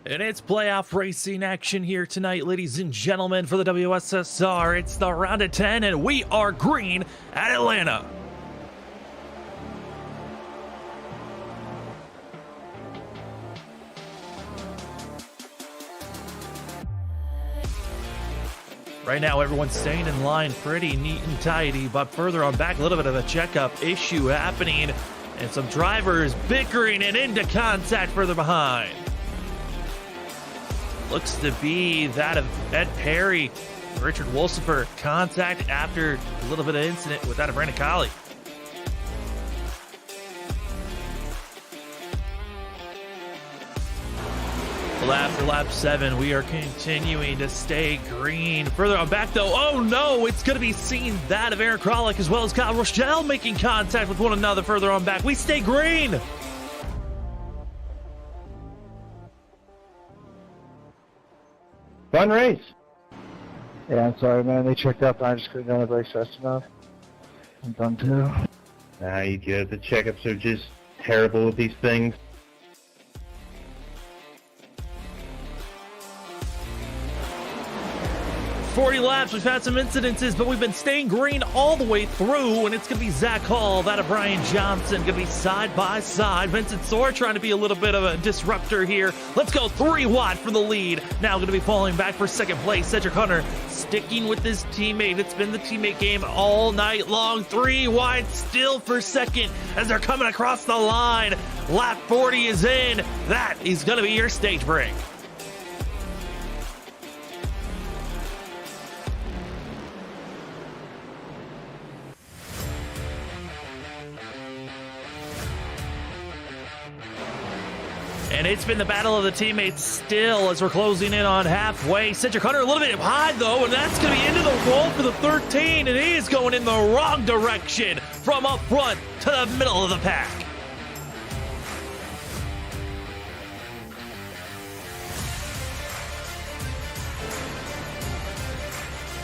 And it's playoff racing action here tonight, ladies and gentlemen, for the WSSR. It's the round of 10, and we are green at Atlanta. Right now, everyone's staying in line pretty neat and tidy, but further on back, a little bit of a checkup issue happening, and some drivers bickering and into contact further behind. Looks to be that of Ed Perry, Richard Wolsifer, contact after a little bit of incident with that of Brandon Colley. Well, after lap 7, we are continuing to stay green. Further on back, though, oh no, it's going to be seen that of Aaron Kralik as well as Kyle Rochelle making contact with one another further on back. We stay green. Fun race. Yeah, I'm sorry, man. They checked up and I just couldn't get on the brakes fast enough. I'm done too. Nah, you get the checkups are just terrible with these things. "40 laps, we've had some incidences, but we've been staying green all the way through, and it's going to be Zach Hall, that of Brian Johnson, going to be side by side. Vincent Soar trying to be a little bit of a disruptor here. Let's go 3 wide for the lead. Now going to be falling back for second place. Cedric Hunter sticking with his teammate. It's been the teammate game all night long. 3 wide still for second as they're coming across the line. Lap 40 is in. That is going to be your stage break. And it's been the battle of the teammates still as we're closing in on halfway. Cedric Hunter a little bit high, though, and that's going to be into the wall for the 13, and he is going in the wrong direction from up front to the middle of the pack.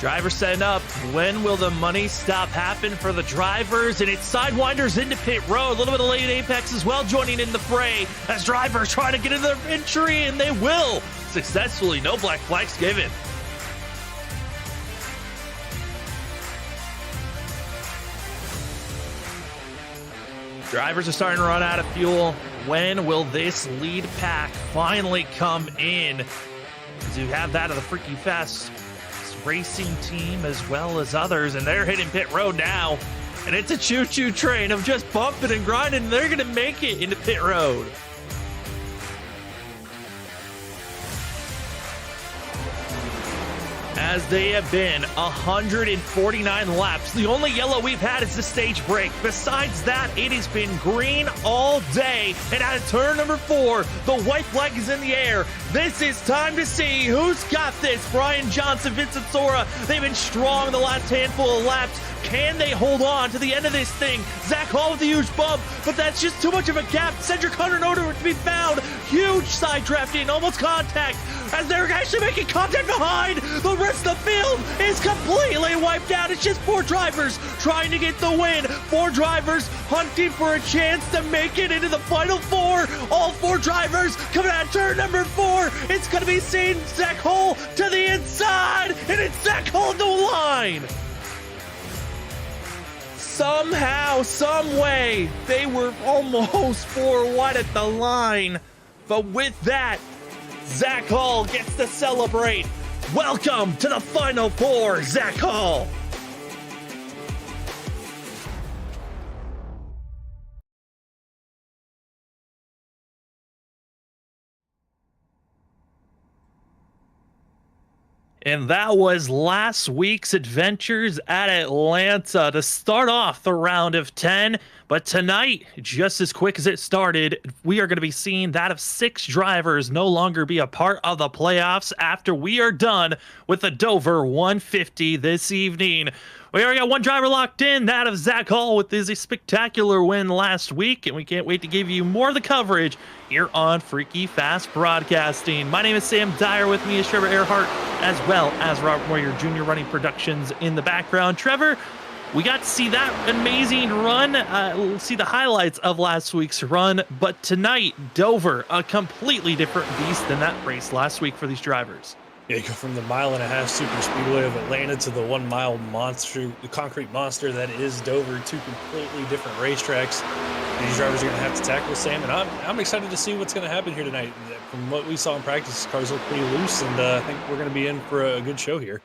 Drivers setting up. When will the money stop happen for the drivers? And it's Sidewinders into pit road. A little bit of late Apex as well joining in the fray as drivers trying to get into their entry, and they will successfully. No black flags given. Drivers are starting to run out of fuel. When will this lead pack finally come in? Because you have that of the Freaky Fast racing team as well as others, and they're hitting pit road now, and it's a choo-choo train of just bumping and grinding. They're gonna make it into pit road. As they have been 149 laps. The only yellow we've had is the stage break. Besides that, it has been green all day. And out of turn number 4, the white flag is in the air. This is time to see who's got this. Brian Johnson, Vincent Sora, they've been strong the last handful of laps. Can they hold on to the end of this thing? Zach Hall with a huge bump, but that's just too much of a gap. Cedric Hunter nowhere to be found. Huge side drafting, almost contact, as they're actually making contact behind. The rest of the field is completely wiped out. It's just 4 drivers trying to get the win. 4 drivers hunting for a chance to make it into the final 4. All 4 drivers coming out of turn number 4. It's going to be seen Zach Hall to the inside, and it's Zach Hall to the line. Somehow, some way, they were almost 4 wide at the line. But with that, Zach Hall gets to celebrate. Welcome to the Final 4, Zach Hall. And that was last week's adventures at Atlanta to start off the round of 10. But tonight, just as quick as it started, we are going to be seeing that of 6 drivers no longer be a part of the playoffs after we are done with the Dover 150 this evening. We already got 1 driver locked in, that of Zach Hall with his spectacular win last week, and we can't wait to give you more of the coverage here on Freaky Fast Broadcasting. My name is Sam Dyer. With me is Trevor Earhart, as well as Robert Moyer Jr. running productions in the background. Trevor, We got to see that amazing run, we'll see the highlights of last week's run, but tonight, Dover, a completely different beast than that race last week for these drivers. Yeah, you go from the 1.5-mile super speedway of Atlanta to the 1 mile monster, the concrete monster that is Dover, two completely different racetracks. These drivers are going to have to tackle Sam, and I'm excited to see what's going to happen here tonight. From what we saw in practice, cars look pretty loose, and I think we're going to be in for a good show here.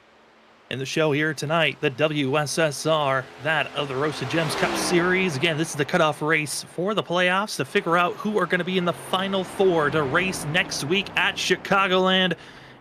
In the show here tonight, the WSSR, that of the Roasted Gems Cup Series. Again, this is the cutoff race for the playoffs to figure out who are going to be in the Final Four to race next week at Chicagoland.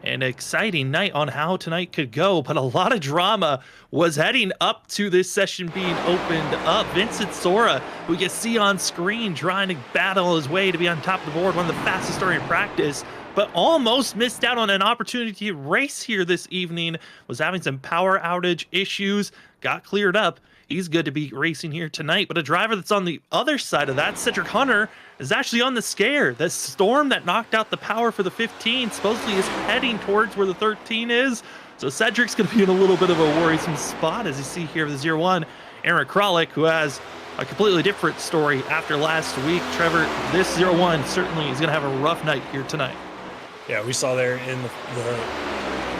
An exciting night on how tonight could go, but a lot of drama was heading up to this session being opened up. Vincent Sora, who you can see on screen trying to battle his way to be on top of the board, one of the fastest during practice, but almost missed out on an opportunity to race here this evening, was having some power outage issues, got cleared up. He's good to be racing here tonight, but a driver that's on the other side of that, Cedric Hunter, is actually on the scare. The storm that knocked out the power for the 15 supposedly is heading towards where the 13 is, so Cedric's going to be in a little bit of a worrisome spot, as you see here with the 0-1. Aaron Kralik, who has a completely different story after last week. Trevor, this 0-1 certainly is going to have a rough night here tonight. Yeah, we saw there in the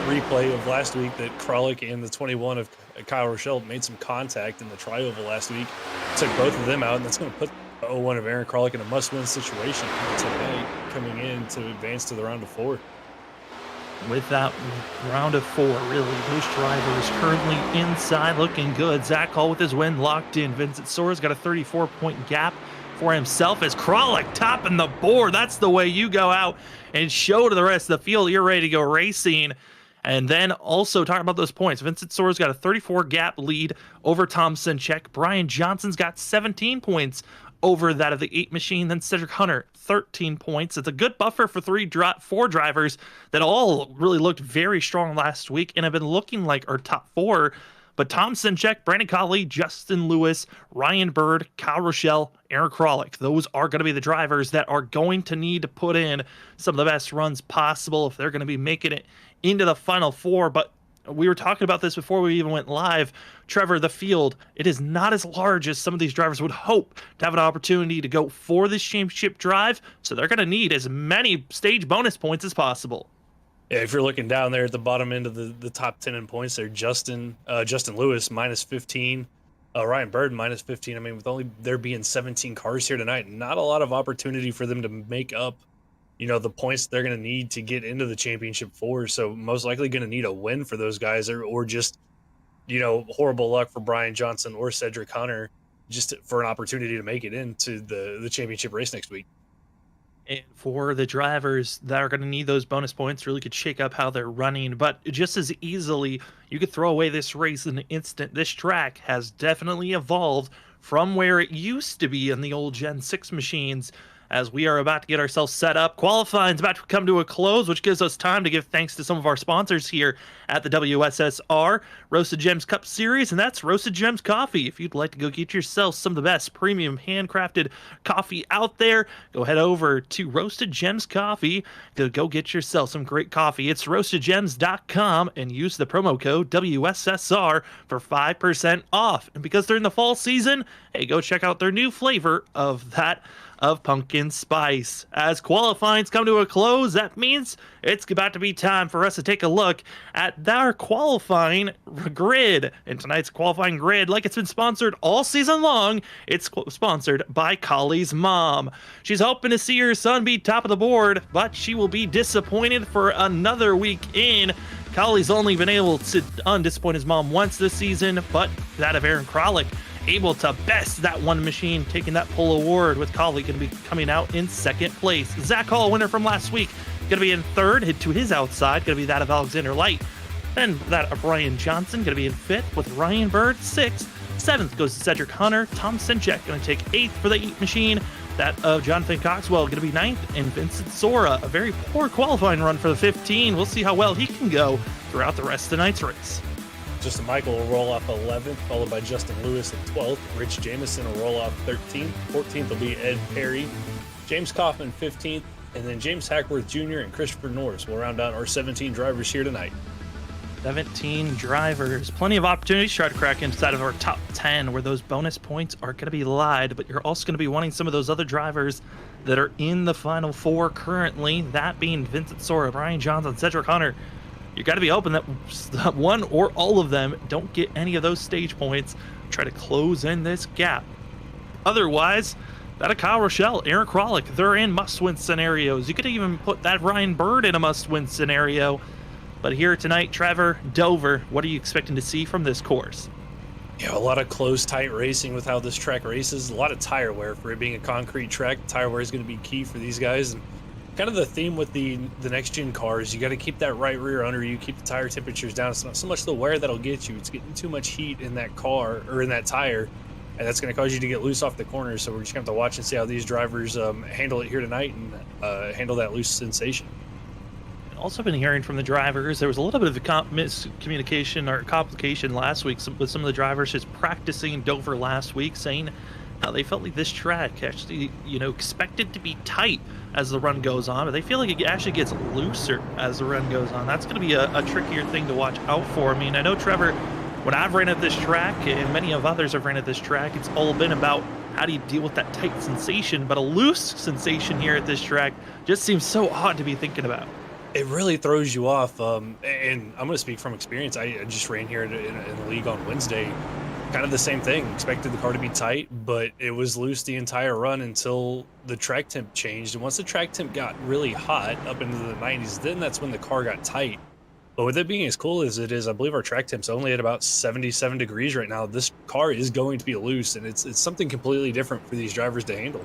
replay of last week that Kralik and the 21 of Kyle Rochelle made some contact in the tri-oval last week. Took both of them out, and that's going to put the 0-1 of Aaron Kralik in a must-win situation tonight, coming in to advance to the round of 4. With that round of 4, really, those drivers currently inside looking good. Zach Hall with his win locked in. Vincent Sora's got a 34-point gap for himself as Kralik topping the board. That's the way you go out and show to the rest of the field you're ready to go racing. And then also talking about those points, Vincent Sora's got a 34 gap lead over Tom Sinchek. Brian Johnson's got 17 points over that of the 8 machine. Then Cedric Hunter, 13 points. It's a good buffer for 4 drivers that all really looked very strong last week and have been looking like our top 4. But Tom Sinchek, Brandon Colley, Justin Lewis, Ryan Bird, Kyle Rochelle, Aaron Kralik, those are going to be the drivers that are going to need to put in some of the best runs possible if they're going to be making it into the Final Four. But we were talking about this before we even went live. Trevor, the field, it is not as large as some of these drivers would hope to have an opportunity to go for this championship drive. So they're going to need as many stage bonus points as possible. Yeah, if you're looking down there at the bottom end of the top 10 in points there, Justin Lewis, minus 15. Ryan Bird, minus 15. I mean, with only there being 17 cars here tonight, not a lot of opportunity for them to make up, the points they're going to need to get into the championship 4. So most likely going to need a win for those guys or just, horrible luck for Brian Johnson or Cedric Hunter just for an opportunity to make it into the championship race next week. And for the drivers that are going to need those bonus points, really could shake up how they're running. But just as easily, you could throw away this race in an instant. This track has definitely evolved from where it used to be in the old Gen 6 machines. As we are about to get ourselves set up, qualifying is about to come to a close, which gives us time to give thanks to some of our sponsors here at the WSSR Roasted Gems Cup Series, and that's Roasted Gems Coffee. If you'd like to go get yourself some of the best premium handcrafted coffee out there, go head over to Roasted Gems Coffee to go get yourself some great coffee. It's roastedgems.com and use the promo code WSSR for 5% off. And because they're in the fall season, hey, go check out their new flavor of pumpkin spice. As qualifying's come to a close, that means it's about to be time for us to take a look at our qualifying grid. And tonight's qualifying grid, like it's been sponsored all season long, it's sponsored by Colley's mom. She's hoping to see her son be top of the board, but she will be disappointed for another week in. Colley's only been able to undisappoint his mom once this season, but that of Aaron Kralik able to best that one machine, taking that pole award, with Colley going to be coming out in second place. Zach Hall, winner from last week, going to be in third. Hit to his outside, going to be that of Alexander Light. Then that of Brian Johnson, going to be in fifth, with Ryan Bird sixth. Seventh goes to Cedric Hunter. Tom Sinchek going to take eighth for the 8 machine. That of Jonathan Coxwell going to be ninth, and Vincent Sora, a very poor qualifying run for the 15. We'll see how well he can go throughout the rest of the night's race. Justin Michael will roll off 11th, followed by Justin Lewis at 12th. Rich Jamison will roll off 13th. 14th will be Ed Perry. James Kaufman 15th, and then James Hackworth Jr. and Christopher Norris will round out our 17 drivers here tonight. 17 drivers. Plenty of opportunities to try to crack inside of our top 10 where those bonus points are going to be lied, but you're also going to be wanting some of those other drivers that are in the final 4 currently, that being Vincent Sora, Brian Johnson, Cedric Hunter. You got to be hoping that one or all of them don't get any of those stage points. Try to close in this gap. Otherwise, that of Kyle Rochelle, Aaron Kralik, they're in must-win scenarios. You could even put that Ryan Bird in a must-win scenario. But here tonight, Trevor, Dover, what are you expecting to see from this course? Yeah, a lot of close, tight racing with how this track races. A lot of tire wear for it being a concrete track. Tire wear is going to be key for these guys. And kind of the theme with the next-gen cars, you got to keep that right rear under you, keep the tire temperatures down. It's not so much the wear that'll get you. It's getting too much heat in that car or in that tire, and that's going to cause you to get loose off the corners. So we're just going to have to watch and see how these drivers handle it here tonight and handle that loose sensation. Also been hearing from the drivers, there was a little bit of a miscommunication or complication last week with some of the drivers just practicing Dover last week, saying how they felt like this track actually, expected to be tight as the run goes on, but they feel like it actually gets looser as the run goes on. That's going to be a trickier thing to watch out for. I mean, I know, Trevor, when I've ran at this track, and many of others have ran at this track, it's all been about how do you deal with that tight sensation, but a loose sensation here at this track just seems so odd to be thinking about. It really throws you off, and I'm going to speak from experience. I just ran here in the league on Wednesday. Kind of the same thing. Expected the car to be tight, but it was loose the entire run until the track temp changed. And once the track temp got really hot up into the 90s, then that's when the car got tight. But with it being as cool as it is, I believe our track temp's only at about 77 degrees right now. This car is going to be loose, and it's something completely different for these drivers to handle.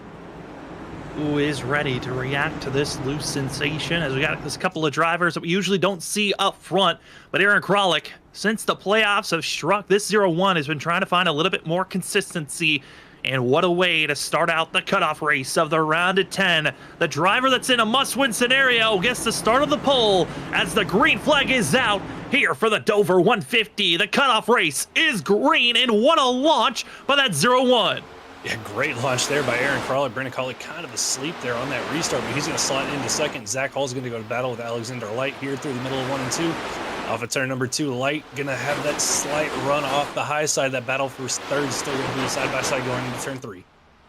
Who is ready to react to this loose sensation, as we got this couple of drivers that we usually don't see up front. But Aaron Kralik, since the playoffs have struck, this 0-1 has been trying to find a little bit more consistency. And what a way to start out the cutoff race of the round of 10. The driver that's in a must-win scenario gets the start of the pole as the green flag is out here for the Dover 150. The cutoff race is green, and what a launch by that 0-1. Yeah, great launch there by Aaron Kralik. Brandon Kralik kind of asleep there on that restart, but he's going to slot into second. Zach Hall's going to go to battle with Alexander Light here through the middle of 1 and 2. Off of turn number 2, Light going to have that slight run off the high side. That battle for third is still going to be side-by-side going into turn 3.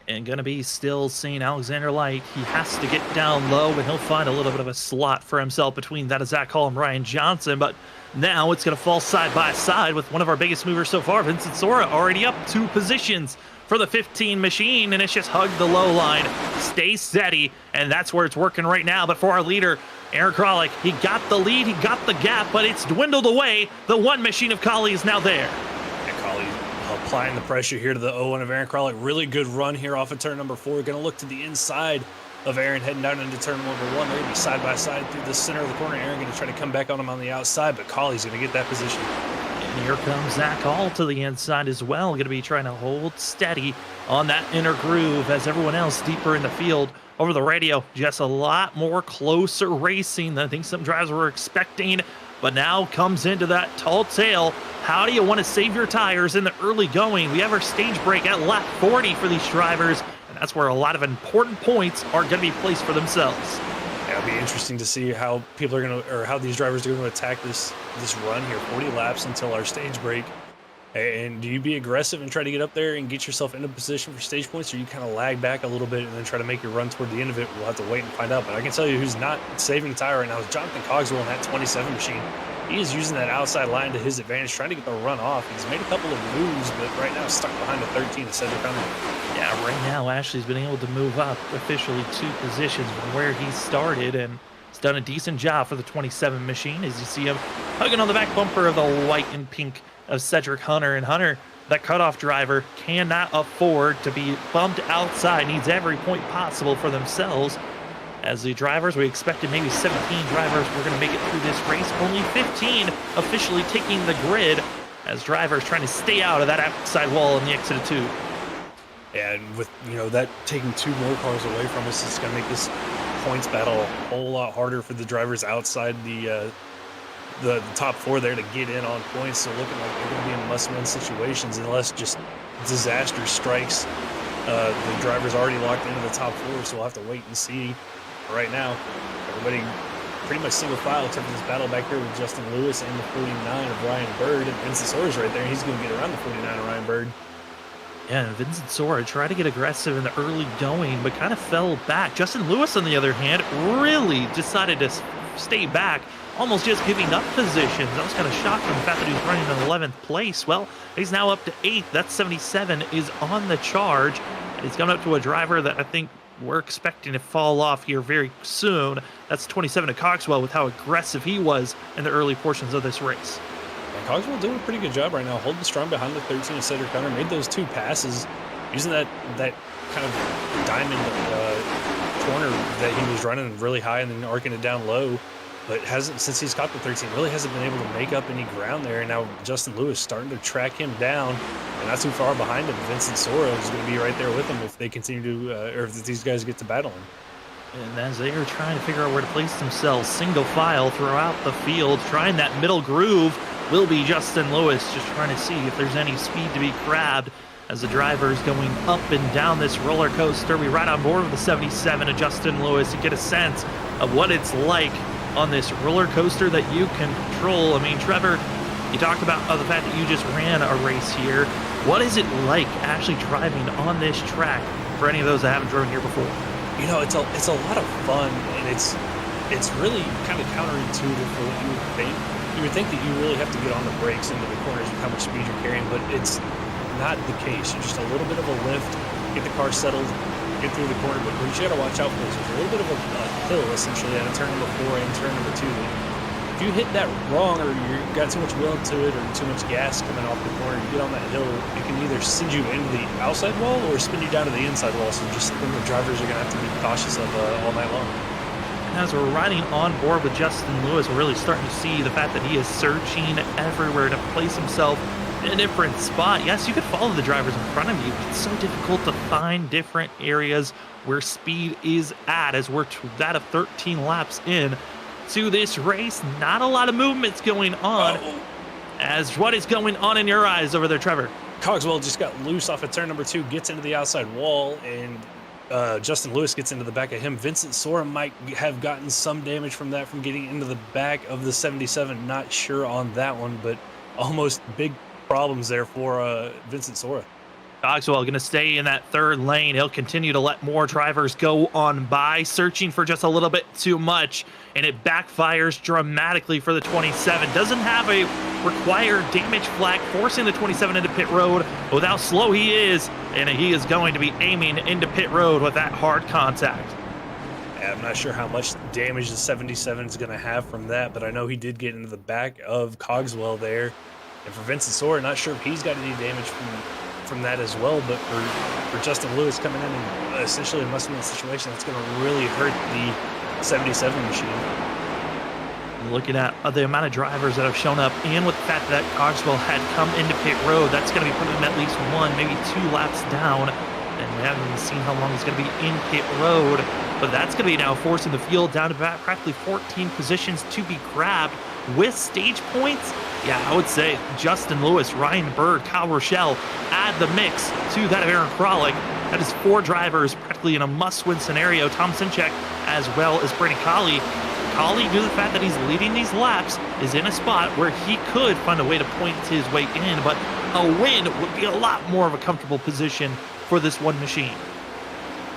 And going to be still seeing Alexander Light. He has to get down low, and he'll find a little bit of a slot for himself between that of Zach Hall and Ryan Johnson. But now it's going to fall side-by-side with one of our biggest movers so far, Vincent Sora, already up 2 positions for the 15 machine, and it's just hug the low line, stay steady, and that's where it's working right now. But for our leader, Aaron Kralik, he got the lead, he got the gap, but it's dwindled away. The 1 machine of Kali is now there. And Kali applying the pressure here to the 0-1 of Aaron Kralik. Really good run here off of turn number 4. Going to look to the inside of Aaron heading down into turn number 1. They're going to be side by side through the center of the corner. Aaron going to try to come back on him on the outside, but Kali's going to get that position. And here comes Zach Hall to the inside as well. Going to be trying to hold steady on that inner groove as everyone else deeper in the field. Over the radio, just a lot more closer racing than I think some drivers were expecting. But now comes into that tall tail. How do you want to save your tires in the early going? We have our stage break at lap 40 for these drivers, and that's where a lot of important points are going to be placed for themselves. It'll be interesting to see how people are going to, or how these drivers are going to attack this run here. 40 laps until our stage break. And do you be aggressive and try to get up there and get yourself into position for stage points, or you kind of lag back a little bit and then try to make your run toward the end of it? We'll have to wait and find out. But I can tell you who's not saving tire right now is Jonathan Cogswell in that 27 machine. He is using that outside line to his advantage, trying to get the run off. He's made a couple of moves, but right now stuck behind the 13 of Cedric Hunter. Yeah, right now Ashley's been able to move up officially 2 positions from where he started, and he's done a decent job for the 27 machine as you see him hugging on the back bumper of the white and pink of Cedric Hunter. And Hunter, that cutoff driver, cannot afford to be bumped outside, needs every point possible for themselves. As the drivers, we expected maybe 17 drivers were going to make it through this race. Only 15 officially taking the grid as drivers trying to stay out of that outside wall in the exit of 2. And with, that taking 2 more cars away from us, it's going to make this points battle a whole lot harder for the drivers outside the top 4 there to get in on points. So looking like they're going to be in must-win situations unless just disaster strikes. The driver's already locked into the top 4, so we'll have to wait and see. Right now, everybody pretty much single file except for this battle back here with Justin Lewis and the 49 of Ryan Bird. And Vincent Sora's right there. He's going to get around the 49 of Ryan Bird. Yeah, Vincent Sora tried to get aggressive in the early going, but kind of fell back. Justin Lewis, on the other hand, really decided to stay back, almost just giving up positions. I was kind of shocked from the fact that he was running in 11th place. Well, he's now up to 8th. That 77 is on the charge. And he's coming up to a driver that I think we're expecting to fall off here very soon. That's 27 of Cogswell with how aggressive he was in the early portions of this race. And Cogswell doing a pretty good job right now, holding strong behind the 13 of Cedric Hunter. Made those 2 passes using that kind of diamond corner that he was running really high and then arcing it down low. But hasn't, since he's caught the 13, really hasn't been able to make up any ground there. And now Justin Lewis starting to track him down, and not too far behind him. Vincent Sora is going to be right there with him if they continue to, or if these guys get to battle him. And as they are trying to figure out where to place themselves, single file throughout the field, trying that middle groove will be Justin Lewis, just trying to see if there's any speed to be grabbed as the driver is going up and down this roller coaster. We ride on board with the 77 of Justin Lewis to get a sense of what it's like on this roller coaster that you can control. I mean, Trevor, you talked about the fact that you just ran a race here. What is it like actually driving on this track for any of those that haven't driven here before? You know, it's a lot of fun, and it's really kind of counterintuitive for what you would think. You would think that you really have to get on the brakes into the corners with how much speed you're carrying, but it's not the case. You're just a little bit of a lift, get the car settled, get through the corner, but what you got to watch out for is there's a little bit of a hill, essentially, at a turn number 4 and turn number 2. If you hit that wrong, or you got too much wheel to it, or too much gas coming off the corner, you get on that hill, it can either send you into the outside wall or spin you down to the inside wall. So just something the drivers are going to have to be cautious of all night long. As we're riding on board with Justin Lewis, we're really starting to see the fact that he is searching everywhere to place himself in a different spot. Yes, you could follow the drivers in front of you, but it's so difficult to find different areas where speed is at, as we're to that of 13 laps in to this race. Not a lot of movements going on. As what is going on in your eyes over there, Trevor? Cogswell just got loose off of turn number 2, gets into the outside wall, and Justin Lewis gets into the back of him. Vincent Sora might have gotten some damage from that, from getting into the back of the 77. Not sure on that one, but almost big problems there for Vincent Sora. Cogswell going to stay in that third lane. He'll continue to let more drivers go on by, searching for just a little bit too much, and it backfires dramatically for the 27. Doesn't have a required damage flag, forcing the 27 into pit road with how slow he is, and he is going to be aiming into pit road with that hard contact. I'm not sure how much damage the 77 is going to have from that, but I know he did get into the back of Cogswell there. And for Vincent Sora, not sure if he's got any damage from that as well, but for Justin Lewis coming in and essentially a must-win situation, that's going to really hurt the 77 machine. Looking at the amount of drivers that have shown up, and with the fact that Cogswell had come into pit road, that's going to be putting him at least 1, maybe 2 laps down, and we haven't even seen how long he's going to be in pit road, but that's going to be now forcing the field down to about practically 14 positions to be grabbed with stage points. Yeah, I would say Justin Lewis, Ryan Bird, Kyle Rochelle add the mix to that of Aaron Kralik. That is 4 drivers practically in a must-win scenario. Tom Sinchek as well as Brady Colley. Colley, due to the fact that he's leading these laps, is in a spot where he could find a way to point his way in, but a win would be a lot more of a comfortable position for this one machine.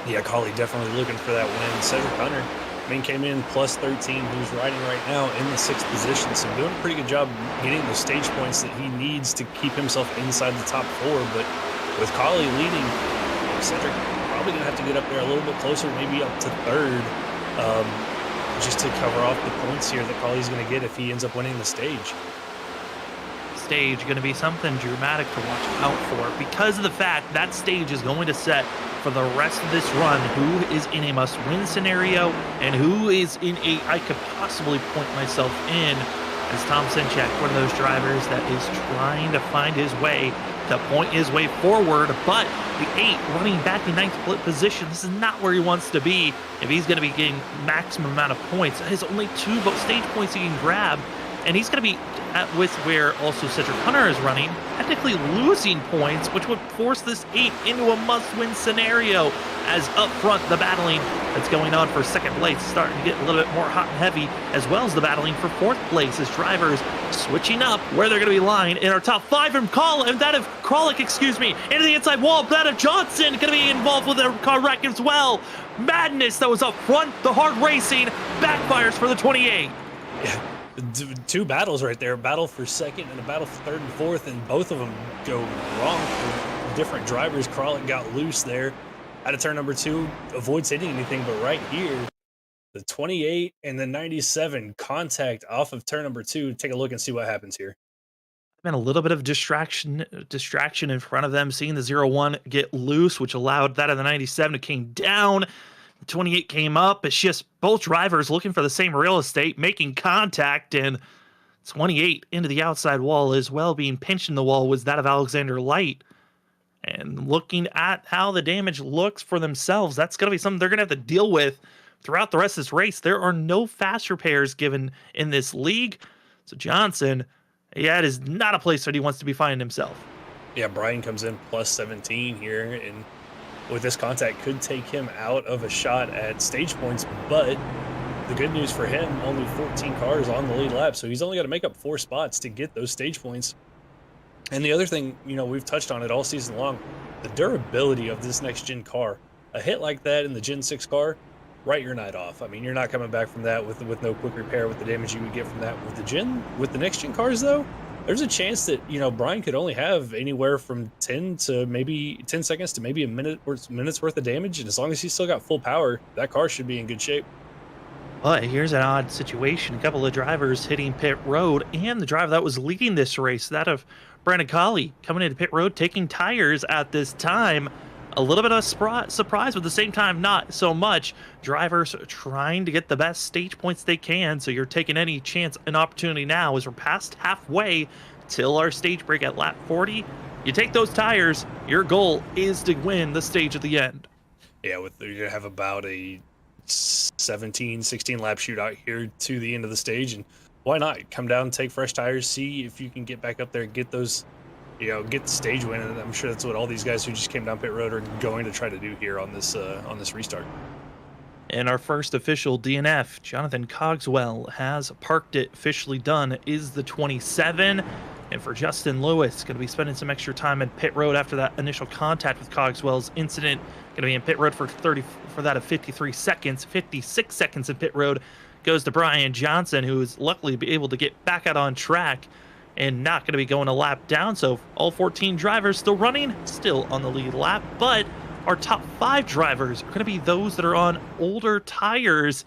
Yeah, Colley definitely looking for that win. Cedric Hunter, came in plus 13, who's riding right now in the 6th position, so doing a pretty good job getting the stage points that he needs to keep himself inside the top 4. But with Colley leading, Cedric probably going to have to get up there a little bit closer, maybe up to 3rd, just to cover off the points here that Colley's going to get if he ends up winning the stage. Stage going to be something dramatic to watch out for, because of the fact that stage is going to set for the rest of this run who is in a must-win scenario and who is in a I could possibly point myself in, as Tom Sinchek, one of those drivers that is trying to find his way to point his way forward, but the 8 running back in 9th position, this is not where he wants to be if he's going to be getting maximum amount of points. His only 2 stage points he can grab and he's going to be with where also Cedric Hunter is running, technically losing points, which would force this 8 into a must-win scenario, as up front the battling that's going on for second place is starting to get a little bit more hot and heavy, as well as the battling for fourth place as drivers switching up where they're going to be lying in our top 5 from that of Kralik, into the inside wall. That of Johnson going to be involved with a car wreck as well. Madness that was up front, the hard racing backfires for the 28. Yeah. Two battles right there, a battle for second and a battle for third and fourth, and both of them go wrong for different drivers. Kralik got loose there out of turn number 2, avoids hitting anything, but right here, the 28 and the 97 contact off of turn number 2. Take a look and see what happens here. Been a little bit of distraction in front of them, seeing the 0-1 get loose, which allowed that of the 97 to came down. The 28 came up. It's just both drivers looking for the same real estate, making contact, and 28 into the outside wall as well. Being pinched in the wall was that of Alexander Light. And looking at how the damage looks for themselves, that's going to be something they're going to have to deal with throughout the rest of this race. There are no fast repairs given in this league. So Johnson, yeah, it is not a place that he wants to be finding himself. Yeah, Brian comes in plus 17 here, and with this contact could take him out of a shot at stage points, but the good news for him, only 14 cars on the lead lap, so he's only got to make up 4 spots to get those stage points. And the other thing, we've touched on it all season long, the durability of this next-gen car. A hit like that in the Gen 6 car, write your night off. I mean, you're not coming back from that with no quick repair with the damage you would get from that. With the next-gen cars, though, there's a chance that, Brian could only have anywhere from 10 seconds to maybe a minute's worth of damage, and as long as he's still got full power, that car should be in good shape. But here's an odd situation. A couple of drivers hitting pit road, and the driver that was leading this race, that of Brandon Colley, coming into pit road, taking tires at this time. A little bit of a surprise, but at the same time, not so much. Drivers trying to get the best stage points they can, so you're taking any chance and opportunity now as we're past halfway till our stage break at lap 40. You take those tires, your goal is to win the stage at the end. Yeah, you're going to have about a 17, 16 lap shootout here to the end of the stage, and why not come down and take fresh tires, see if you can get back up there and get those, get the stage win. And I'm sure that's what all these guys who just came down pit road are going to try to do here on this restart. And our first official DNF, Jonathan Cogswell, has parked it, officially done, is the 27. And for Justin Lewis, going to be spending some extra time in pit road after that initial contact with Cogswell's incident. Going to be in pit road for that of 53 seconds. 56 seconds in pit road goes to Brian Johnson, who is luckily be able to get back out on track and not going to be going a lap down. So all 14 drivers still running, still on the lead lap, but our top 5 drivers are going to be those that are on older tires,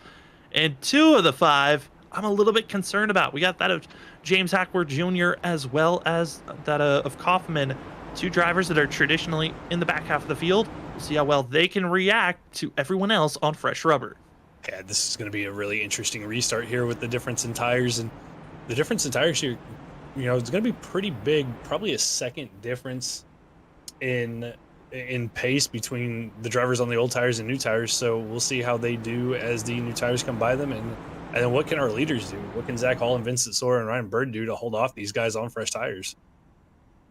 and 2 of the 5 I'm a little bit concerned about. We got that of James Hackworth Jr. as well as that of Kaufman, 2 drivers that are traditionally in the back half of the field. We'll see how well they can react to everyone else on fresh rubber. Yeah, this is going to be a really interesting restart here with the difference in tires, and the difference in tires here, it's going to be pretty big, probably a second difference in pace between the drivers on the old tires and new tires. So we'll see how they do as the new tires come by them, and then what can our leaders do? What can Zach Hall and Vincent Sora and Ryan Bird do to hold off these guys on fresh tires?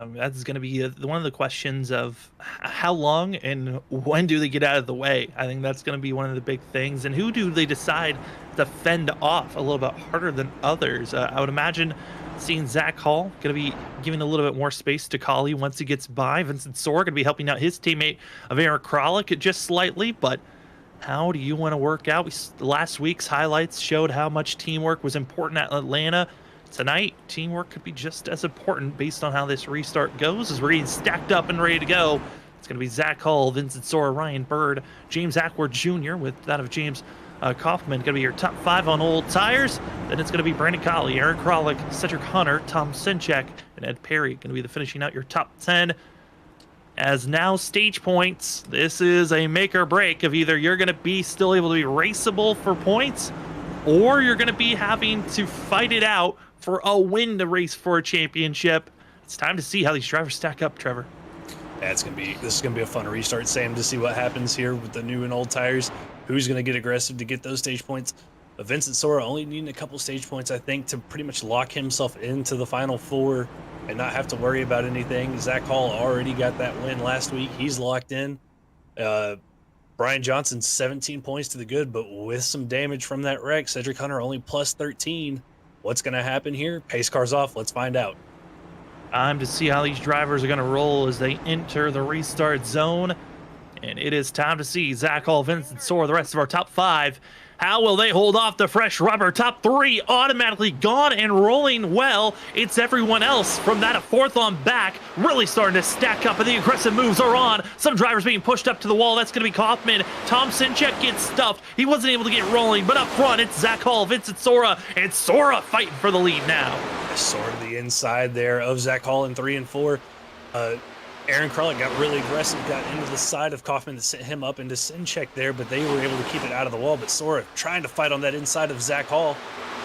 That's going to be one of the questions of how long and when do they get out of the way. I think that's going to be one of the big things. And who do they decide to fend off a little bit harder than others? I would imagine seeing Zach Hall going to be giving a little bit more space to Colley once he gets by. Vincent Sora going to be helping out his teammate of Aaron Kralik just slightly, but how do you want to work out? Last week's highlights showed how much teamwork was important at Atlanta. Tonight, teamwork could be just as important based on how this restart goes as we're getting stacked up and ready to go. It's going to be Zach Hall, Vincent Sora, Ryan Bird, James Hackworth Jr. with that of James Kaufman. Going to be your top 5 on old tires. Then it's going to be Brandon Colley, Aaron Kralik, Cedric Hunter, Tom Sinchek, and Ed Perry. Going to be the finishing out your top 10. As now stage points, this is a make or break of either you're going to be still able to be raceable for points, or you're going to be having to fight it out for a win to race for a championship. It's time to see how these drivers stack up, Trevor. Yeah, this is gonna be a fun restart, Sam, to see what happens here with the new and old tires. Who's gonna get aggressive to get those stage points? Vincent Sora only needing a couple stage points, I think, to pretty much lock himself into the Final Four and not have to worry about anything. Zach Hall already got that win last week. He's locked in. Brian Johnson, 17 points to the good, but with some damage from that wreck. Cedric Hunter only plus 13. What's going to happen here? Pace car's off. Let's find out. Time to see how these drivers are going to roll as they enter the restart zone. And it is time to see Zach Hall, Vincent Sora, the rest of our top 5. How will they hold off the fresh rubber? Top 3 automatically gone and rolling well. It's everyone else from that 4th on back really starting to stack up, and the aggressive moves are on. Some drivers being pushed up to the wall. That's going to be Kaufman. Tom Sinchek gets stuffed. He wasn't able to get rolling, but up front, it's Zach Hall, Vincent Sora, and Sora fighting for the lead now. Sort of the inside there of Zach Hall in 3 and 4. Aaron Kralik got really aggressive, got into the side of Kaufman to set him up into Sinchek there, but they were able to keep it out of the wall. But Sora trying to fight on that inside of Zach Hall.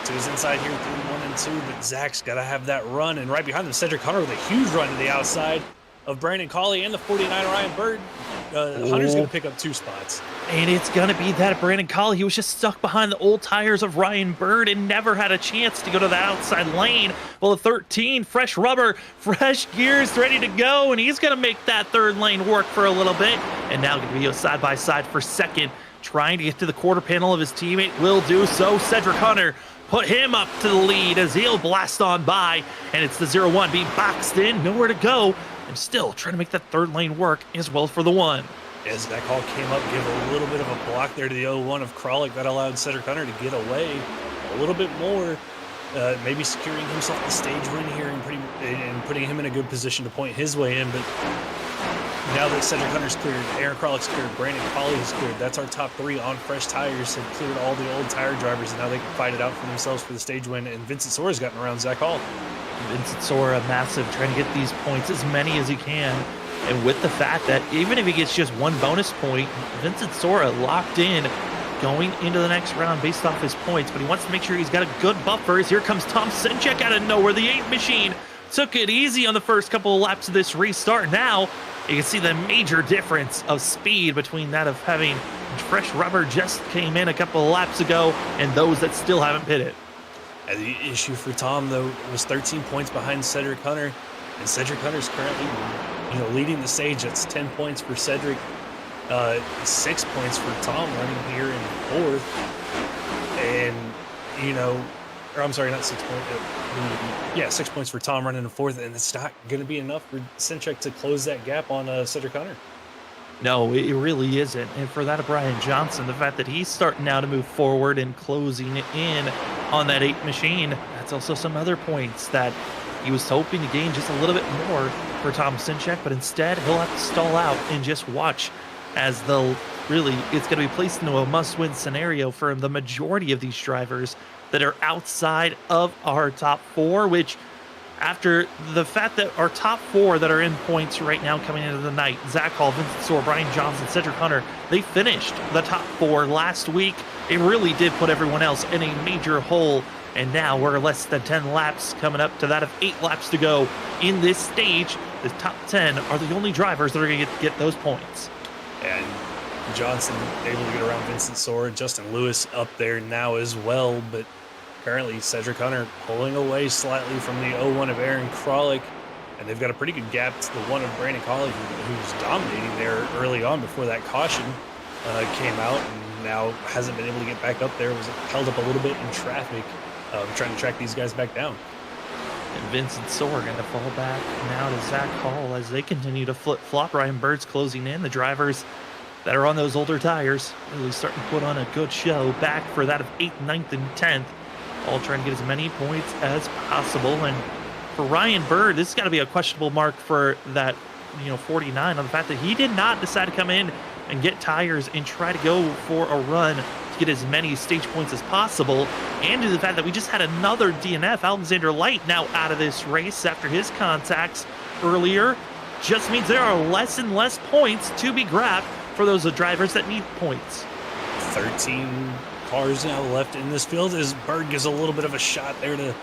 To his inside here through 1 and 2, but Zach's got to have that run. And right behind them, Cedric Hunter with a huge run to the outside of Brandon Colley and the 49 Ryan Bird. Hunter's going to pick up 2 spots. And it's going to be that Brandon Colley. He was just stuck behind the old tires of Ryan Bird and never had a chance to go to the outside lane. Well, the 13, fresh rubber, fresh gears, ready to go. And he's going to make that 3rd lane work for a little bit. And now going to be a side-by-side for 2nd, trying to get to the quarter panel of his teammate. Will do so. Cedric Hunter put him up to the lead as he'll blast on by. And it's the 0-1 being boxed in, nowhere to go. And still trying to make that 3rd lane work as well for the 1. As that call came up, give a little bit of a block there to the 0-1 of Kralik. That allowed Cedric Hunter to get away a little bit more, maybe securing himself the stage win here and putting him in a good position to point his way in. But now that Cedric Hunter's cleared, Aaron Kralik's cleared, Brandon Colley is cleared, that's our top 3 on fresh tires. Have cleared all the old tire drivers, and now they can fight it out for themselves for the stage win. And Vincent Sora's gotten around Zach Hall. Vincent Sora, massive, trying to get these points, as many as he can. And with the fact that even if he gets just 1 bonus point, Vincent Sora locked in going into the next round based off his points, but he wants to make sure he's got a good buffer. Here comes Tom Sinchek out of nowhere. The 8 machine took it easy on the first couple of laps of this restart. Now you can see the major difference of speed between that of having fresh rubber just came in a couple of laps ago and those that still haven't pitted. And the issue for Tom, though, was 13 points behind Cedric Hunter, and Cedric Hunter's currently leading the stage. That's 10 points for Cedric, 6 points for Tom running here in 4th. And, or I'm sorry, not 6 points. 6 points for Tom running in 4th, and it's not going to be enough for Sinchek to close that gap on Cedric Hunter. No, it really isn't. And for that of Brian Johnson, the fact that he's starting now to move forward and closing in on that 8 machine, that's also some other points that he was hoping to gain just a little bit more for Tom Sinchek, but instead he'll have to stall out and just watch as it's going to be placed into a must-win scenario for the majority of these drivers that are outside of our top 4, which after the fact that our top 4 that are in points right now coming into the night, Zach Hall, Vincent Sora, Brian Johnson, Cedric Hunter, they finished the top 4 last week. It really did put everyone else in a major hole. And now we're less than 10 laps coming up to that of 8 laps to go in this stage. The top 10 are the only drivers that are going to get those points. And Johnson able to get around Vincent Sora, Justin Lewis up there now as well, but apparently Cedric Hunter pulling away slightly from the 0-1 of Aaron Kralik, and they've got a pretty good gap to the 1 of Brandon Colley, who's dominating there early on before that caution came out, and now hasn't been able to get back up there. Was held up a little bit in traffic, trying to track these guys back down. And Vincent Sora going to fall back now to Zach Hall as they continue to flip-flop. Ryan Bird's closing in. The drivers that are on those older tires really starting to put on a good show back for that of 8th, 9th, and 10th. All trying to get as many points as possible. And for Ryan Bird, this has got to be a questionable mark for that 49 on the fact that he did not decide to come in and get tires and try to go for a run to get as many stage points as possible, and to the fact that we just had another DNF, Alexander Light, now out of this race after his contacts earlier, just means there are less and less points to be grabbed for those drivers that need points. 13 cars now left in this field as Bird gives a little bit of a shot there to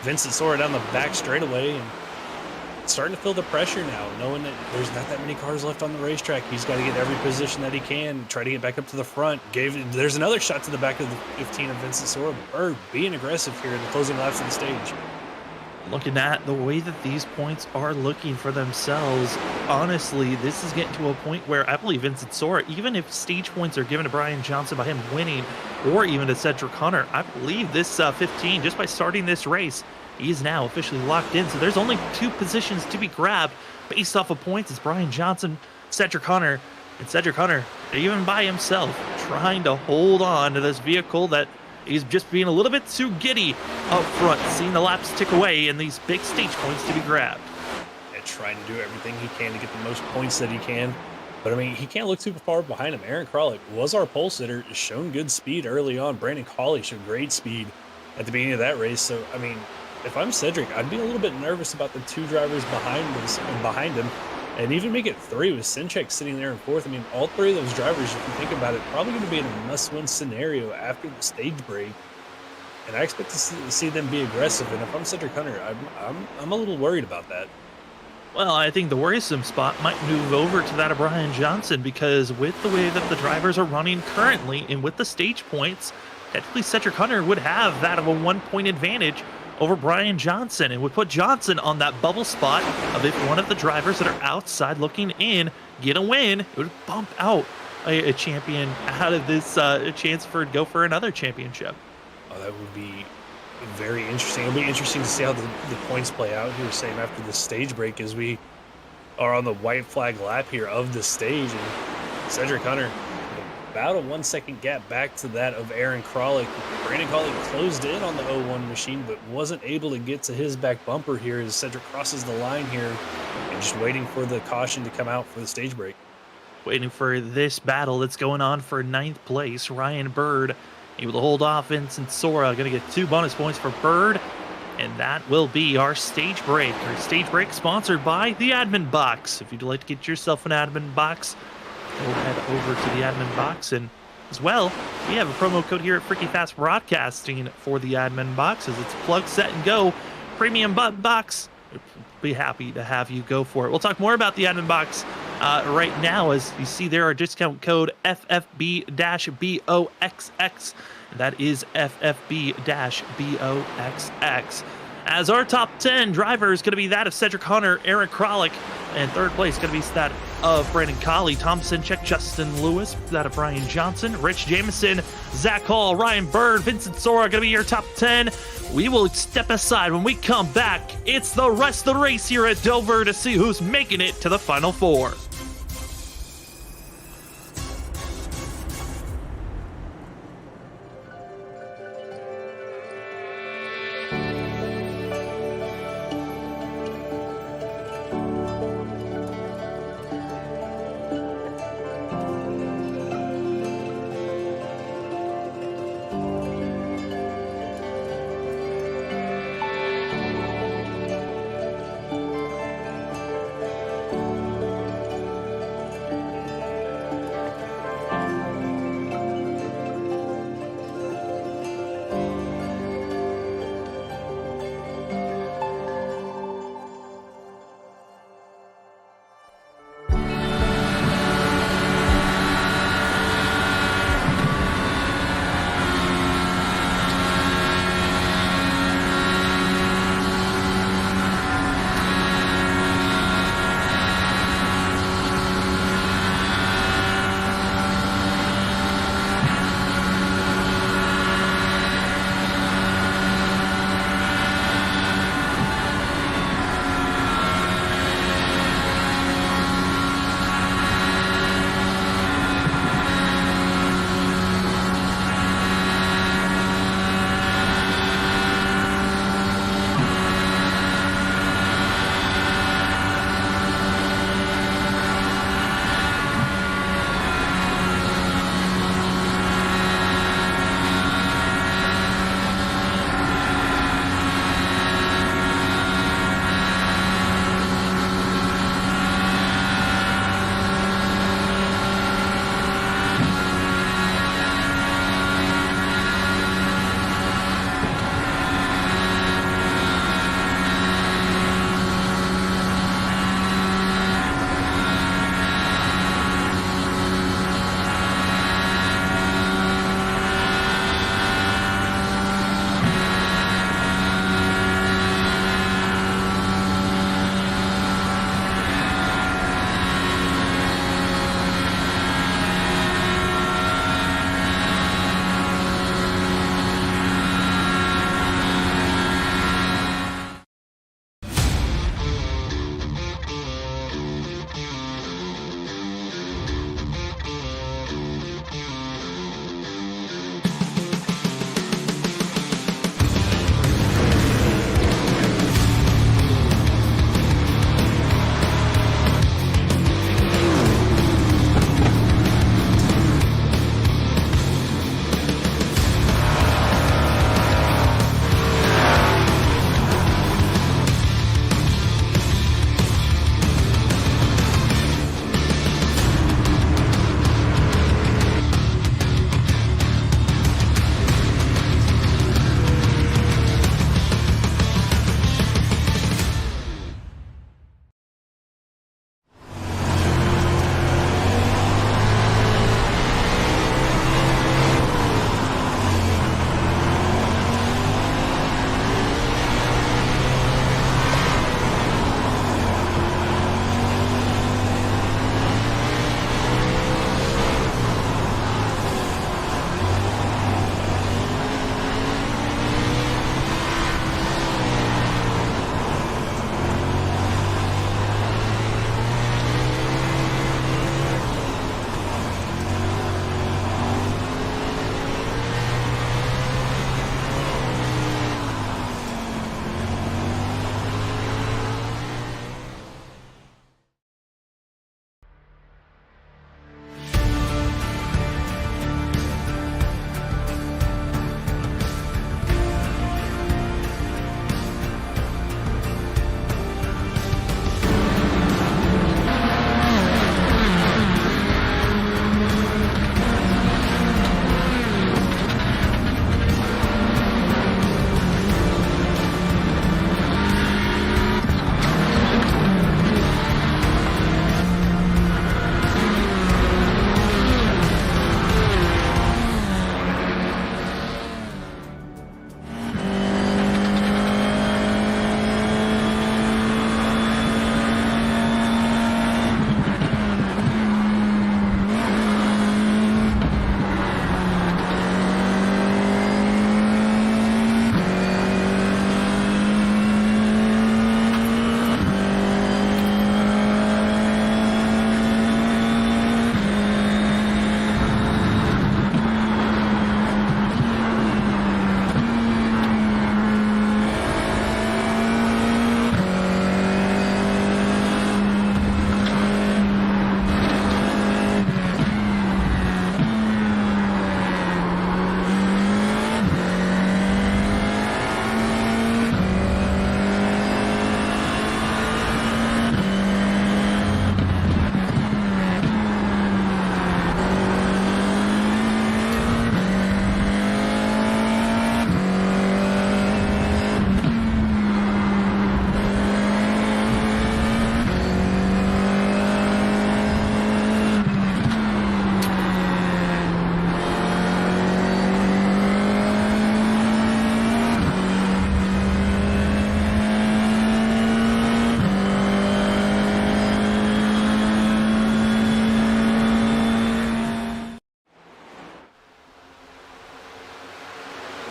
Vincent Sora down the back straightaway, and starting to feel the pressure now, knowing that there's not that many cars left on the racetrack. He's got to get every position that he can, try to get back up to the front. There's another shot to the back of the 15 of Vincent Sora. Bird being aggressive here in the closing laps of the stage. Looking at the way that these points are looking for themselves, honestly, this is getting to a point where I believe Vincent Sora, even if stage points are given to Brian Johnson by him winning, or even to Cedric Hunter, I believe this 15, just by starting this race, he is now officially locked in. So there's only 2 positions to be grabbed based off of points. It's Brian Johnson, Cedric Hunter, and Cedric Hunter, even by himself, trying to hold on to this vehicle that he's just being a little bit too giddy up front, seeing the laps tick away and these big stage points to be grabbed. And trying to do everything he can to get the most points that he can. But I mean, he can't look super far behind him. Aaron Kralik was our pole sitter, shown good speed early on. Brandon Cawley showed great speed at the beginning of that race. So, I mean, if I'm Cedric, I'd be a little bit nervous about the 2 drivers behind him. And even make it 3 with Sinchek sitting there in 4th. I mean, all 3 of those drivers, if you think about it, probably going to be in a must-win scenario after the stage break. And I expect to see them be aggressive. And if I'm Cedric Hunter, I'm a little worried about that. Well, I think the worrisome spot might move over to that of Brian Johnson, because with the way that the drivers are running currently and with the stage points, technically Cedric Hunter would have that of a 1-point advantage over Brian Johnson, and would put Johnson on that bubble spot of if one of the drivers that are outside looking in get a win, it would bump out a champion out of this chance for go for another championship. Oh, that would be very interesting. It'll be interesting to see how the points play out here, same after the stage break, as we are on the white flag lap here of the stage. And Cedric Hunter, about a 1-second gap back to that of Aaron Kralik. Brandon Cawley closed in on the 01 machine, but wasn't able to get to his back bumper here as Cedric crosses the line here, and just waiting for the caution to come out for the stage break. Waiting for this battle that's going on for 9th place. Ryan Bird able to hold off Vincent Sora. Going to get 2 bonus points for Bird, and that will be our stage break. Our stage break sponsored by the Admin Box. If you'd like to get yourself an Admin Box, go head over to the Admin Box. And as well, we have a promo code here at Freaky Fast Broadcasting for the Admin Box, as it's plug, set, and go premium butt box. We'd be happy to have you go for it. We'll talk more about the Admin Box right now. As you see there, our discount code FFB-BOXX. That is FFB-BOXX. As our top 10 driver is going to be that of Cedric Hunter, Aaron Kralik, and 3rd place going to be that of Brandon Cawley, Tom Sinchek, Justin Lewis, that of Brian Johnson, Rich Jamison, Zach Hall, Ryan Bird, Vincent Sora going to be your top 10. We will step aside when we come back. It's the rest of the race here at Dover to see who's making it to the Final 4.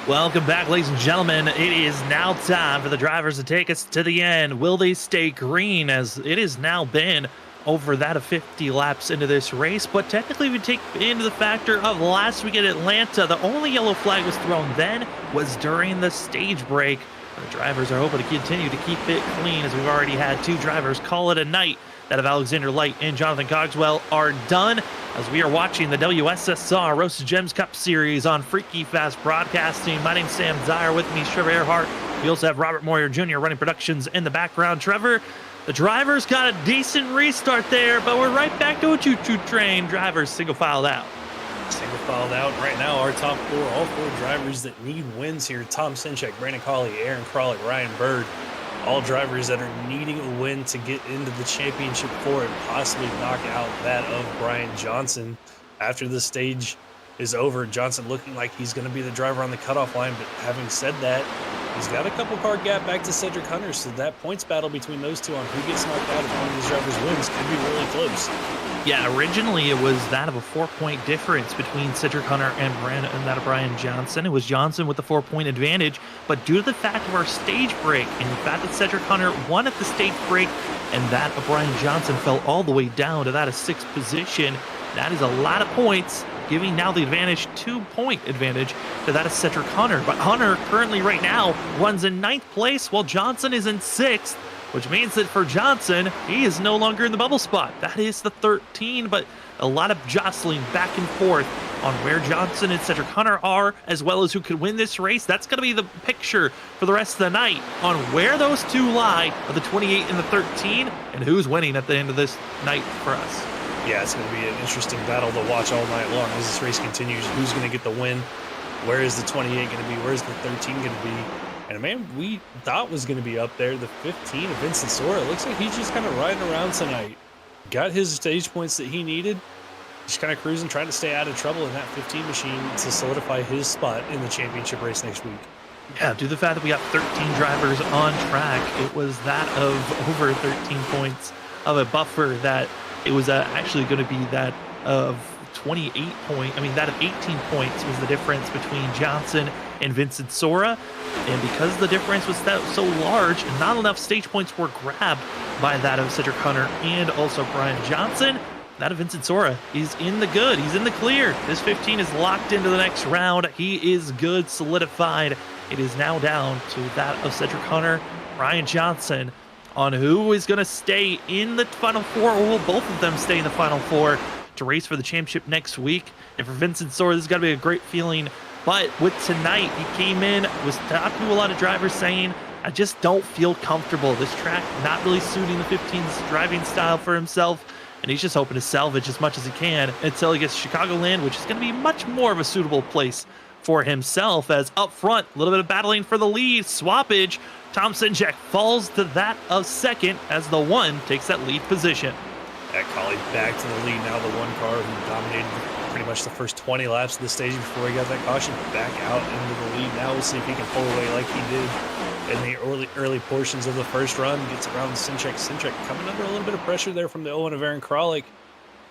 Welcome back, ladies and gentlemen. It is now time for the drivers to take us to the end. Will they stay green, as it has now been over that of 50 laps into this race? But technically, we take into the factor of last week at Atlanta, the only yellow flag was thrown then was during the stage break. The drivers are hoping to continue to keep it clean, as we've already had 2 drivers call it a night. That of Alexander Light and Jonathan Cogswell are done, as we are watching the WSSR Roasted Gems Cup Series on Freaky Fast Broadcasting. My name's Sam Dyer. With me is Trevor Earhart. We also have Robert Moyer Jr. running productions in the background. Trevor, the drivers got a decent restart there, but we're right back to a choo-choo train. Drivers single filed out. Single filed out right now. Our top 4, all 4 drivers that need wins here: Tom Sinchek, Brandon Cawley, Aaron Kralik, Ryan Bird. All drivers that are needing a win to get into the championship 4 and possibly knock out that of Brian Johnson. After the stage is over, Johnson looking like he's going to be the driver on the cutoff line, but having said that, he's got a couple car gap back to Cedric Hunter, so that points battle between those two on who gets knocked out if one of these drivers wins could be really close. Yeah, originally it was that of a 4-point difference between Cedric Hunter and that of Brian Johnson. It was Johnson with the 4-point advantage, but due to the fact of our stage break and the fact that Cedric Hunter won at the stage break and that of Brian Johnson fell all the way down to that of 6th position, that is a lot of points, giving now the advantage, 2-point advantage to that of Cedric Hunter. But Hunter currently right now runs in 9th place while Johnson is in 6th. Which means that for Johnson, he is no longer in the bubble spot. That is the 13, but a lot of jostling back and forth on where Johnson and Cedric Hunter are, as well as who could win this race. That's going to be the picture for the rest of the night on where those 2 lie, of the 28 and the 13, and who's winning at the end of this night for us. Yeah, it's going to be an interesting battle to watch all night long as this race continues. Who's going to get the win? Where is the 28 going to be? Where's the 13 going to be? And a man we thought was going to be up there, the 15 of Vincent Sora, looks like he's just kind of riding around tonight. Got his stage points that he needed. Just kind of cruising, trying to stay out of trouble in that 15 machine to solidify his spot in the championship race next week. Yeah, due to the fact that we got 13 drivers on track, it was that of over 13 points of a buffer that it was actually going to be that of that of 18 points was the difference between Johnson and Vincent Sora. And because the difference was so large, not enough stage points were grabbed by that of Cedric Hunter and also Brian Johnson. That of Vincent Sora is in the good. He's in the clear. This 15 is locked into the next round. He is good, solidified. It is now down to that of Cedric Hunter, Brian Johnson, on who is going to stay in the Final 4, or will both of them stay in the Final 4 to race for the championship next week. And for Vincent Sora, this has got to be a great feeling. But with tonight, he came in, was talking to a lot of drivers saying, I just don't feel comfortable. This track not really suiting the 15's driving style for himself. And he's just hoping to salvage as much as he can until he gets to Chicagoland, which is going to be much more of a suitable place for himself. As up front, a little bit of battling for the lead. Swappage. Tom Sinchek falls to that of 2nd as the 1 takes that lead position. That Cawley back to the lead now, the 1 car who dominated pretty much the first 20 laps of the stage before he got that caution, back out into the lead. Now we'll see if he can pull away like he did in the early portions of the first run. Gets around Sinchek. Sinchek coming under a little bit of pressure there from the 0-1 of Aaron Kralik.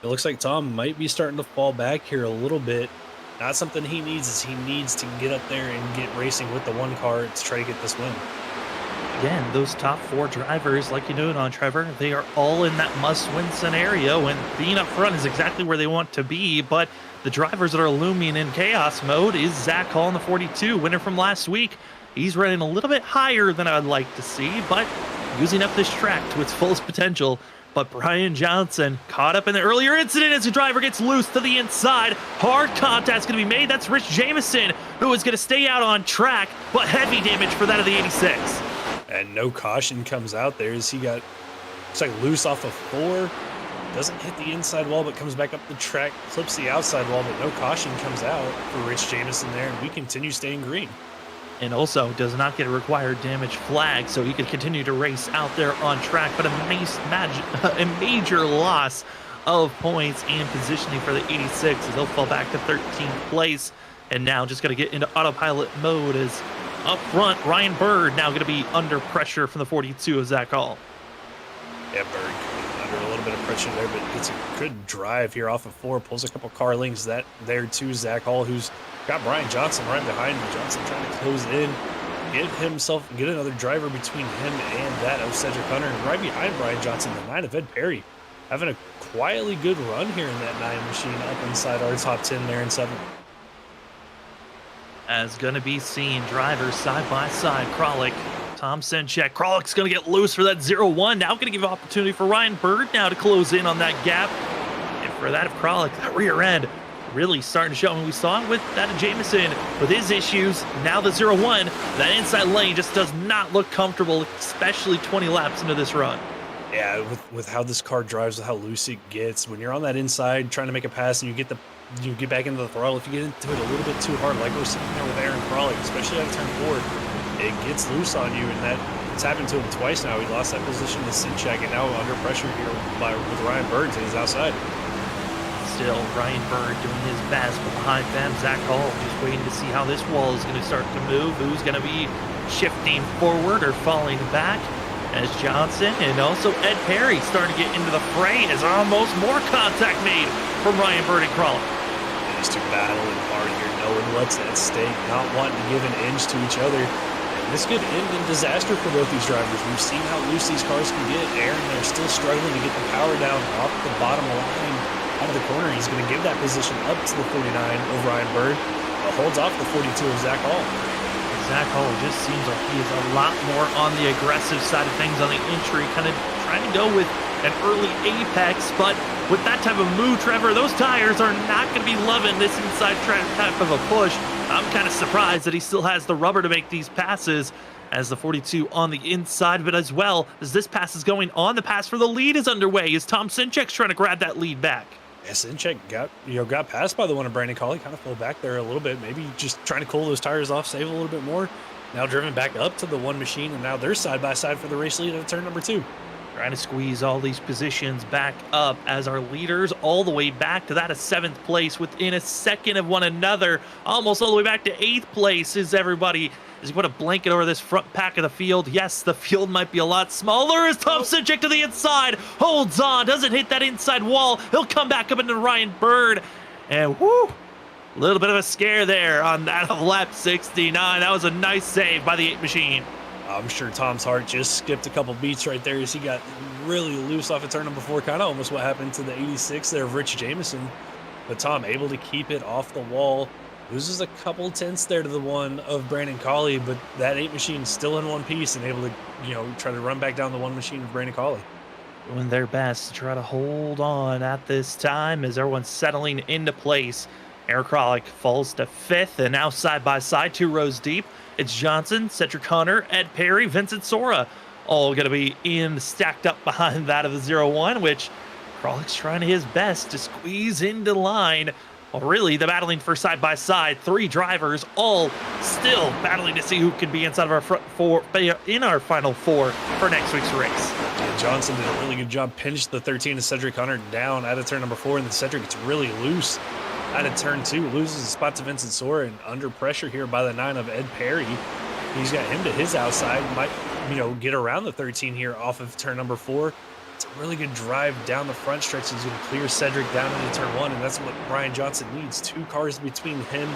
It looks like Tom might be starting to fall back here a little bit. Not something he needs, is he needs to get up there and get racing with the 1 car to try to get this win. Again, those top 4 drivers, like you noted on Trevor, they are all in that must-win scenario, and being up front is exactly where they want to be. But the drivers that are looming in chaos mode is Zach Hall in the 42, winner from last week. He's running a little bit higher than I'd like to see, but using up this track to its fullest potential. But Brian Johnson caught up in the earlier incident as the driver gets loose to the inside. Hard contact is going to be made. That's Rich Jamison, who is going to stay out on track, but heavy damage for that of the 86. And no caution comes out there as he got, looks like, loose off of 4. Doesn't hit the inside wall, but comes back up the track, clips the outside wall, but no caution comes out for Rich Jamison there, and we continue staying green. And also does not get a required damage flag, so he could continue to race out there on track. But a major loss of points and positioning for the 86 as they'll fall back to 13th place. And now just got to get into autopilot mode as up front, Ryan Bird now going to be under pressure from the 42 of Zach Hall. Yeah, Bird coming under a little bit of pressure there, but gets a good drive here off of 4, pulls a couple car links that there to Zach Hall, who's got Brian Johnson right behind him. Johnson trying to close in, get another driver between him and that of Cedric Hunter. And right behind Brian Johnson, the 9 of Ed Perry, having a quietly good run here in that 9 machine up inside our top 10 there in 7th. As going to be seen, drivers side by side. Kralik, Tom Senchek. Kralik's going to get loose for that 0-1. Now going to give opportunity for Ryan Bird now to close in on that gap. And for that of Kralik, that rear end really starting to show. And we saw it with that of Jameson with his issues. Now the 0-1, that inside lane just does not look comfortable, especially 20 laps into this run. Yeah, with how this car drives, with how loose it gets, when you're on that inside trying to make a pass and you get back into the throttle, if you get into it a little bit too hard, like we're seeing there with Aaron Kralik, especially out of turn 4, it gets loose on you, and it's happened to him twice now. He lost that position to Sinchak, and now under pressure here with Ryan Bird to his outside. Still, Ryan Bird doing his best, but behind them, Zach Hall just waiting to see how this wall is going to start to move, who's going to be shifting forward or falling back. As Johnson and also Ed Perry starting to get into the fray as almost more contact made from Ryan Bird and Kralik. Just to battle and hard here, knowing what's at stake, not wanting to give an inch to each other. And this could end in disaster for both these drivers. We've seen how loose these cars can get. Aaron, they're still struggling to get the power down off the bottom line out of the corner. He's going to give that position up to the 49 of Ryan Bird, but holds off the 42 of Zach Hall. Zach Hall just seems like he is a lot more on the aggressive side of things on the entry, kind of trying to go with an early apex, but with that type of move, Trevor, those tires are not going to be loving this inside type of a push. I'm kind of surprised that he still has the rubber to make these passes as the 42 on the inside, but as well as this pass is going on, the pass for the lead is underway as Tom Sinchek's trying to grab that lead back. Yeah, Sinchek got passed by the one of Brandon Colley, kind of fell back there a little bit, maybe just trying to cool those tires off, save a little bit more. Now driven back up to the 1 machine, and now they're side by side for the race lead at turn number 2. Trying to squeeze all these positions back up as our leaders all the way back to that of 7th place within a second of one another, almost all the way back to 8th place is everybody. As you put a blanket over this front pack of the field, yes, the field might be a lot smaller as Tom Sinchek to the inside, holds on, doesn't hit that inside wall. He'll come back up into Ryan Bird, and whoo, a little bit of a scare there on that of lap 69. That was a nice save by the 8 machine. I'm sure Tom's heart just skipped a couple beats right there as he got really loose off of turn number 4, kind of almost what happened to the 86 there of Rich Jameson. But Tom able to keep it off the wall. Loses a couple tenths there to the one of Brandon Colley, but that 8 machine still in one piece and able to, try to run back down the 1 machine of Brandon Colley. Doing their best to try to hold on at this time as everyone's settling into place. Aaron Kralik falls to 5th, and now side by side, 2 rows deep. It's Johnson, Cedric Hunter, Ed Perry, Vincent Sora, all going to be stacked up behind that of the 0-1, which Kralik's trying his best to squeeze into line. Well, really, the battling for side by side, 3 drivers, all still battling to see who can be inside of our front 4 in our final 4 for next week's race. Yeah, Johnson did a really good job, pinched the 13 of Cedric Hunter down out of turn number 4, and then Cedric gets really loose out of turn 2, loses the spot to Vincent Sora, and under pressure here by the 9 of Ed Perry. He's got him to his outside, might get around the 13 here off of turn number 4. It's a really good drive down the front stretch. He's going to clear Cedric down into turn 1, and that's what Brian Johnson needs. 2 cars between him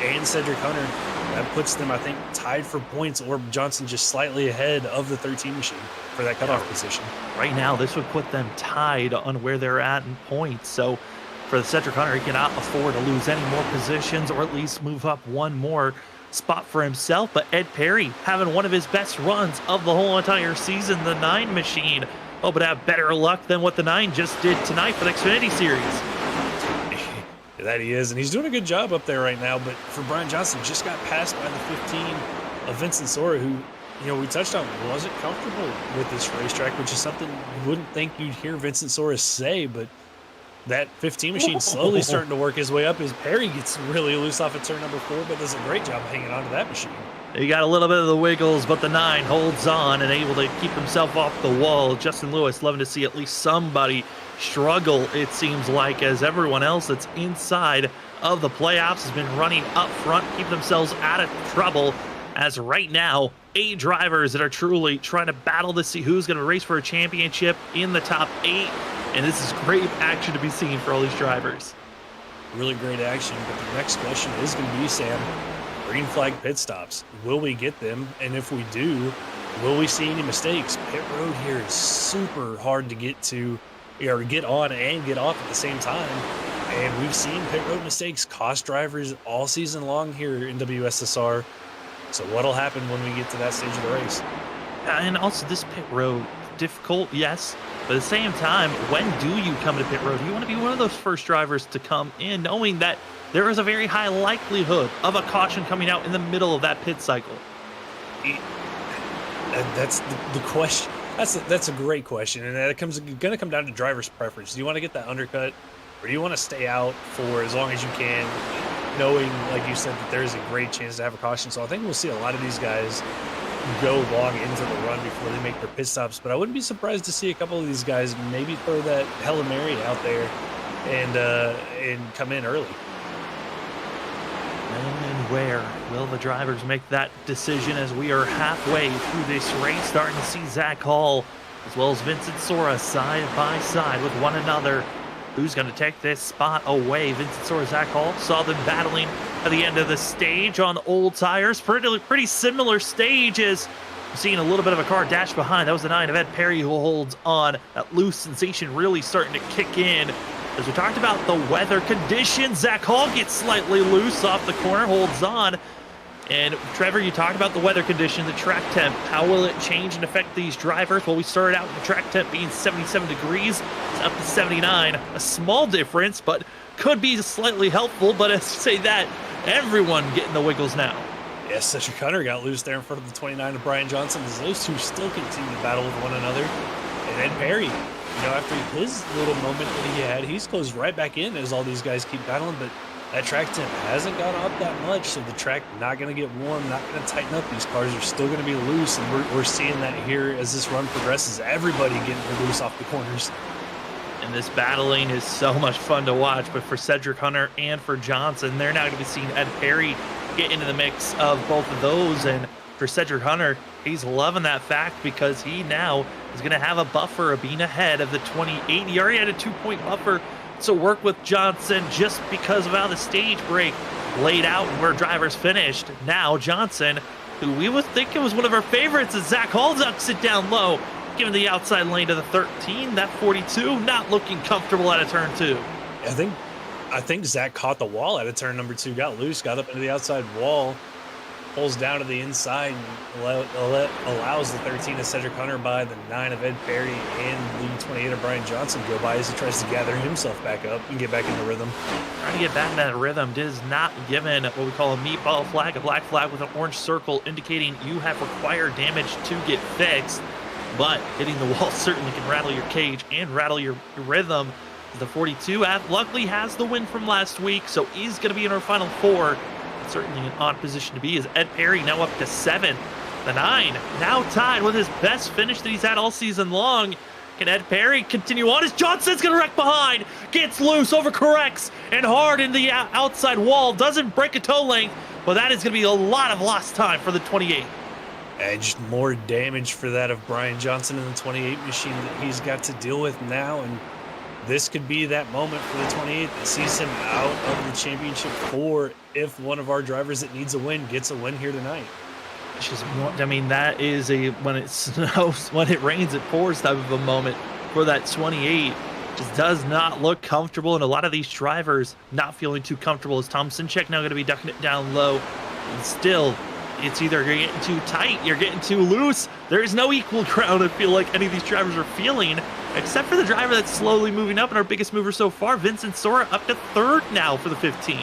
and Cedric Hunter. That puts them, I think, tied for points, or Johnson just slightly ahead of the 13 machine for that cutoff position. Right now, this would put them tied on where they're at in points. So for the Cedric Hunter, he cannot afford to lose any more positions or at least move up 1 more spot for himself. But Ed Perry having one of his best runs of the whole entire season, the 9 machine. Hoping to have better luck than what the 9 just did tonight for the Xfinity Series. That he is, and he's doing a good job up there right now. But for Brian Johnson, just got passed by the 15 of Vincent Sora, who, we touched on, wasn't comfortable with this racetrack, which is something you wouldn't think you'd hear Vincent Sora say. But that 15 machine slowly starting to work his way up as Perry gets really loose off of turn number 4, but does a great job hanging on to that machine. He got a little bit of the wiggles, but the 9 holds on and able to keep himself off the wall. Justin Lewis loving to see at least somebody struggle, it seems like, as everyone else that's inside of the playoffs has been running up front, keep themselves out of trouble. As right now, 8 drivers that are truly trying to battle to see who's going to race for a championship in the top 8. And this is great action to be seen for all these drivers. Really great action, but the next question is going to be, Sam, green flag pit stops. Will we get them? And if we do, will we see any mistakes? Pit road here is super hard to get to, or get on and get off at the same time. And we've seen pit road mistakes cost drivers all season long here in WSSR. So what'll happen when we get to that stage of the race? And also this pit road, difficult, yes. But at the same time, when do you come to pit road? You want to be one of those first drivers to come in knowing that there is a very high likelihood of a caution coming out in the middle of that pit cycle. That's the question. That's a great question, and that going to come down to driver's preference. Do you want to get that undercut, or do you want to stay out for as long as you can, knowing, like you said, that there is a great chance to have a caution? So I think we'll see a lot of these guys go long into the run before they make their pit stops, but I wouldn't be surprised to see a couple of these guys maybe throw that Hail Mary out there and come in early. And where will the drivers make that decision as we are halfway through this race, starting to see Zach Hall as well as Vincent Sora side by side with one another. Who's going to take this spot away? Vincent Sora, Zach Hall, saw them battling at the end of the stage on old tires. Pretty similar stages. Seeing a little bit of a car dash behind. That was the 9 of Ed Perry who holds on. That loose sensation really starting to kick in. As we talked about the weather conditions, Zach Hall gets slightly loose off the corner, holds on. And Trevor, you talked about the weather conditions, the track temp. How will it change and affect these drivers? Well, we started out with the track temp being 77 degrees. It's up to 79. A small difference, but could be slightly helpful. But as I say that, everyone getting the wiggles now. Yes, Cedric Hunter got loose there in front of the 29 of Brian Johnson, as those two still continue to battle with one another. And Ed Perry, after his little moment that he had, he's closed right back in as all these guys keep battling. But that track temp hasn't gone up that much, so the track not going to get warm, not going to tighten up. These cars are still going to be loose, and we're seeing that here as this run progresses. Everybody getting loose off the corners. And this battling is so much fun to watch, but for Cedric Hunter and for Johnson, they're now going to be seeing Ed Perry get into the mix of both of those. And for Cedric Hunter, he's loving that fact because he now is going to have a buffer of being ahead of the 28. He already had a 2-point buffer to work with Johnson just because of how the stage break laid out and where drivers finished. Now Johnson, who we would think it was one of our favorites, as Zach Hall ducks it down low, giving the outside lane to the 13. That 42 not looking comfortable out of turn 2. I think Zach caught the wall out of turn number 2, got loose, got up into the outside wall, pulls down to the inside, and allows the 13 of Cedric Hunter by, the 9 of Ed Perry, and the 28 of Brian Johnson go by as he tries to gather himself back up and get back into rhythm. Trying to get back in that rhythm. Is not given what we call a meatball flag, a black flag with an orange circle indicating you have required damage to get fixed. But hitting the wall certainly can rattle your cage and rattle your rhythm. The 42 luckily has the win from last week, so he's going to be in our final 4. Certainly an odd position to be, as Ed Perry now up to 7. The 9 now tied with his best finish that he's had all season long. Can Ed Perry continue on as Johnson's going to wreck behind? Gets loose, overcorrects, and hard in the outside wall. Doesn't break a toe length, but that is going to be a lot of lost time for the 28. And just more damage for that of Brian Johnson in the 28 machine that he's got to deal with now. And this could be that moment for the 28 that sees him out of the championship 4 if one of our drivers that needs a win gets a win here tonight. It's just, I mean, that is a when it snows, when it rains, it pours type of a moment for that 28. Just does not look comfortable, and a lot of these drivers not feeling too comfortable. As Tom Sinchek now going to be ducking it down low, and still, it's either you're getting too tight, you're getting too loose. There is no equal ground I feel like any of these drivers are feeling, except for the driver that's slowly moving up, and our biggest mover so far, Vincent Sora, up to 3rd now for the 15.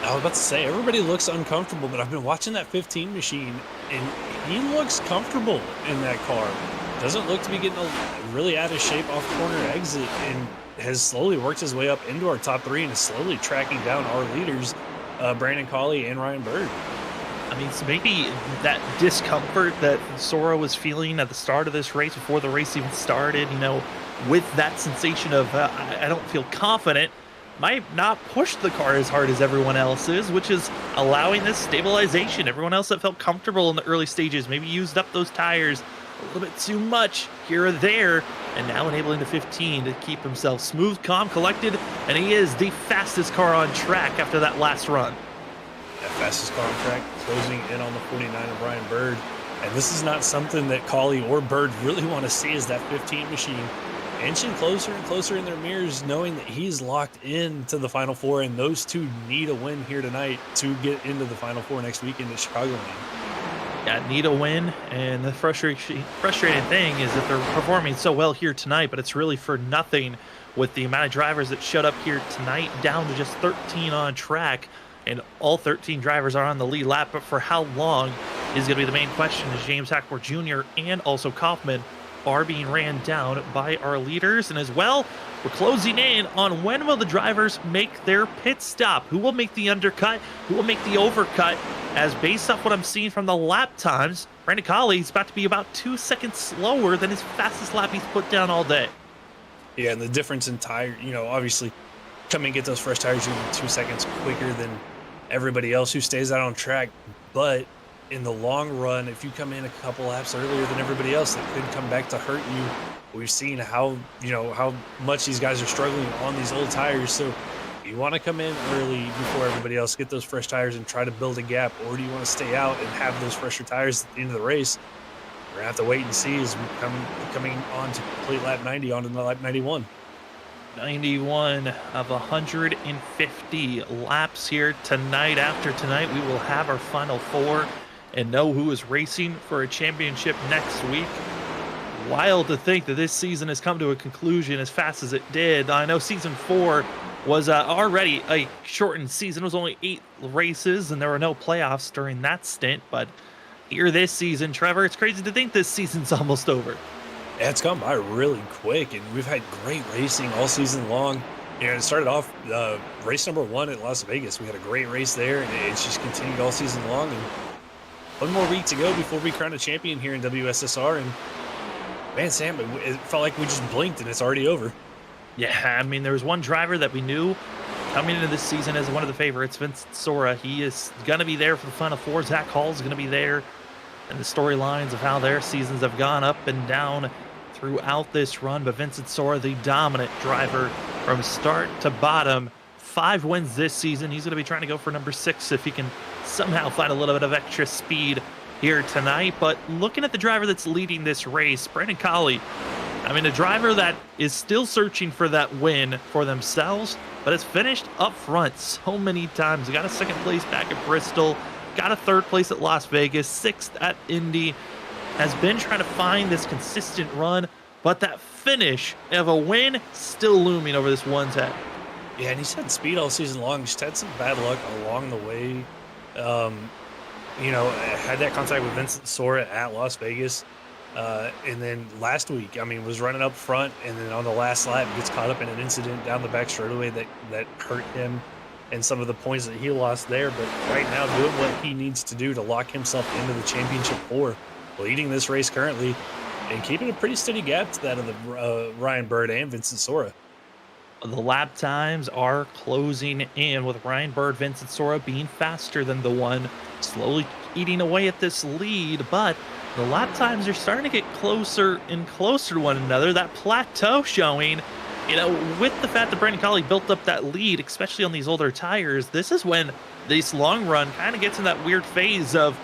I was about to say, everybody looks uncomfortable, but I've been watching that 15 machine, and he looks comfortable in that car. Doesn't look to be getting really out of shape off corner exit, and has slowly worked his way up into our top 3 and is slowly tracking down our leaders, Brandon Colley and Ryan Bird. I mean, so maybe that discomfort that Sora was feeling at the start of this race, before the race even started, with that sensation of I don't feel confident, might not push the car as hard as everyone else is, which is allowing this stabilization. Everyone else that felt comfortable in the early stages maybe used up those tires a little bit too much here or there, and now enabling the 15 to keep himself smooth, calm, collected, and he is the fastest car on track after that last run. That fastest car on track, closing in on the 49 of Ryan Bird. And this is not something that Colley or Bird really want to see, is that 15 machine inching closer and closer in their mirrors, knowing that he's locked into the Final Four, and those two need a win here tonight to get into the Final Four next weekend at Chicagoland. Yeah, need a win, and the frustrating thing is that they're performing so well here tonight, but it's really for nothing with the amount of drivers that showed up here tonight, down to just 13 on track, and all 13 drivers are on the lead lap. But for how long is going to be the main question, as James Hackmore Jr. and also Kaufman are being ran down by our leaders. And as well, we're closing in on when will the drivers make their pit stop, who will make the undercut, who will make the overcut, as based off what I'm seeing from the lap times, Brandon Colley is about to be about 2 seconds slower than his fastest lap he's put down all day. Yeah, and the difference in tire, obviously come and get those fresh tires, you're 2 seconds quicker than everybody else who stays out on track. But in the long run, if you come in a couple laps earlier than everybody else, that could come back to hurt you. We've seen how much these guys are struggling on these old tires. So you want to come in early before everybody else, get those fresh tires and try to build a gap, or do you want to stay out and have those fresher tires at the end of the race? We're gonna have to wait and see as we coming on to complete lap 90 on to lap 91. 91 of 150 laps here tonight. After tonight, we will have our Final Four and know who is racing for a championship next week. Wild to think that this season has come to a conclusion as fast as it did. I know season 4 was already a shortened season. It was only 8 races, and there were no playoffs during that stint. But here this season, Trevor, it's crazy to think this season's almost over. Yeah, it's gone by really quick, and we've had great racing all season long. It started off race number 1 at Las Vegas. We had a great race there, and it's just continued all season long. And one more week to go before we crown a champion here in WSSR. And man, Sam, it felt like we just blinked and it's already over. Yeah, I mean, there was one driver that we knew coming into this season as one of the favorites, Vincent Sora. He is going to be there for the Final Four. Zach Hall is going to be there. And the storylines of how their seasons have gone up and down throughout this run. But Vincent Sora, the dominant driver from start to bottom. 5 wins this season. He's going to be trying to go for number 6 if he can somehow find a little bit of extra speed here tonight. But looking at the driver that's leading this race, Brandon Colley, I mean, a driver that is still searching for that win for themselves, but has finished up front so many times. He got a 2nd place back at Bristol, got a 3rd place at Las Vegas, 6th at Indy, has been trying to find this consistent run, but that finish of a win still looming over this one's head. Yeah, and he's had speed all season long, just had some bad luck along the way. Had that contact with Vincent Sora at Las Vegas. And then last week, was running up front, and then on the last lap, gets caught up in an incident down the back straightaway that hurt him and some of the points that he lost there. But right now, doing what he needs to do to lock himself into the championship 4, leading this race currently, and keeping a pretty steady gap to that of the Ryan Bird and Vincent Sora. The lap times are closing in, with Ryan Bird, Vincent Sora being faster than the one, slowly eating away at this lead. But the lap times are starting to get closer and closer to one another. That plateau showing, with the fact that Brandon Colley built up that lead, especially on these older tires, this is when this long run kind of gets in that weird phase of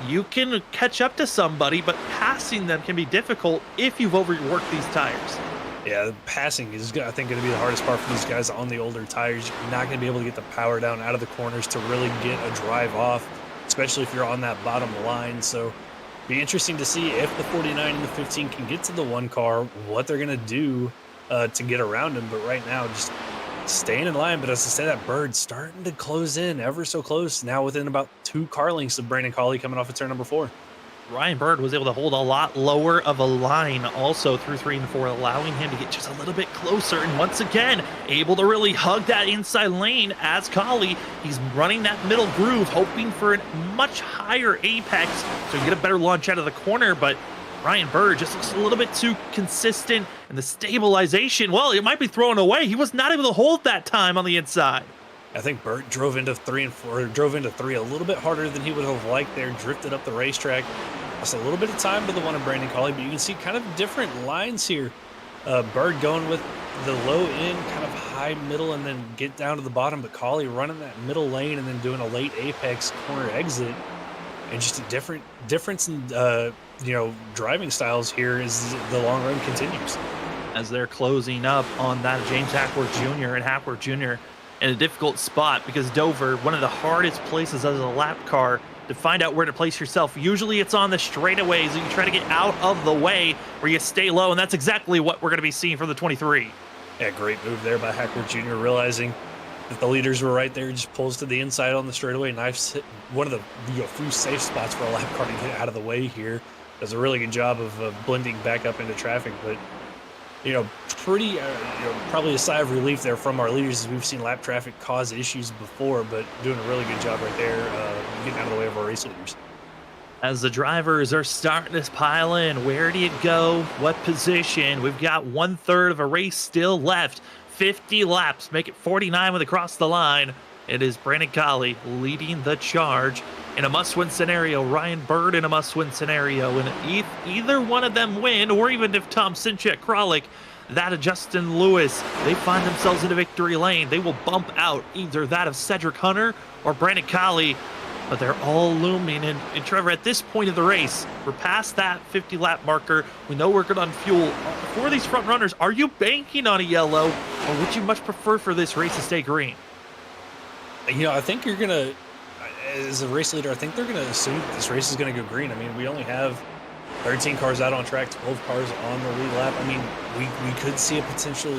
you can catch up to somebody, but passing them can be difficult if you've overworked these tires. Yeah, passing is, I think, going to be the hardest part for these guys on the older tires. You're not going to be able to get the power down out of the corners to really get a drive off, especially if you're on that bottom line. So be interesting to see if the 49 and the 15 can get to the 1 car, what they're going to do to get around him. But right now, just staying in line. But as I said, that Bird's starting to close in ever so close, now within about 2 car lengths of Brandon Colley coming off of turn number 4. Ryan Bird was able to hold a lot lower of a line also through 3 and 4, allowing him to get just a little bit closer. And once again, able to really hug that inside lane as Colley. He's running that middle groove, hoping for a much higher apex so he can get a better launch out of the corner. But Ryan Bird just looks a little bit too consistent, and the stabilization, well, it might be thrown away. He was not able to hold that time on the inside. I think Burt drove into 3 and 4, drove into 3 a little bit harder than he would have liked there, drifted up the racetrack. lost a little bit of time to the one of Brandon Colley, but you can see kind of different lines here. Bird going with the low end, kind of high middle, and then get down to the bottom, but Colley running that middle lane and then doing a late apex corner exit. And just a difference in, driving styles here as the long run continues. As they're closing up on that James Hackworth Jr. and Hackworth Jr. in a difficult spot, because Dover, one of the hardest places as a lap car to find out where to place yourself. Usually it's on the straightaways and you try to get out of the way where you stay low, and that's exactly what we're going to be seeing from the 23. Yeah, great move there by Hackworth Jr. realizing that the leaders were right there, just pulls to the inside on the straightaway. Knife's hit one of the few safe spots for a lap car to get out of the way here. Does a really good job of blending back up into traffic, but pretty probably a sigh of relief there from our leaders, as we've seen lap traffic cause issues before, but doing a really good job right there, getting out of the way of our race leaders. As the drivers are starting to pile in, where do you go? What position? We've got 1/3 of a race still left. 50 laps, make it 49 with across the line. It is Brandon Colley leading the charge in a must-win scenario. Ryan Bird in a must-win scenario. And if either one of them win, or even if Tom Sinchek, Kralik, that of Justin Lewis, they find themselves in a victory lane, they will bump out either that of Cedric Hunter or Brandon Colley. But they're all looming. And Trevor, at this point of the race, we're past that 50-lap marker. We know we're good on fuel. For these front runners, are you banking on a yellow, or would you much prefer for this race to stay green? I think you're going to, as a race leader, I think they're going to assume that this race is going to go green. I mean, we only have 13 cars out on track, 12 cars on the lead lap. I mean, we could see a potential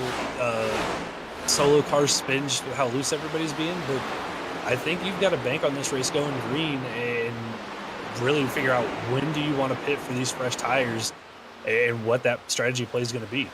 solo car spin just with how loose everybody's being, but I think you've got to bank on this race going green and really figure out when do you want to pit for these fresh tires and what that strategy play is going to be.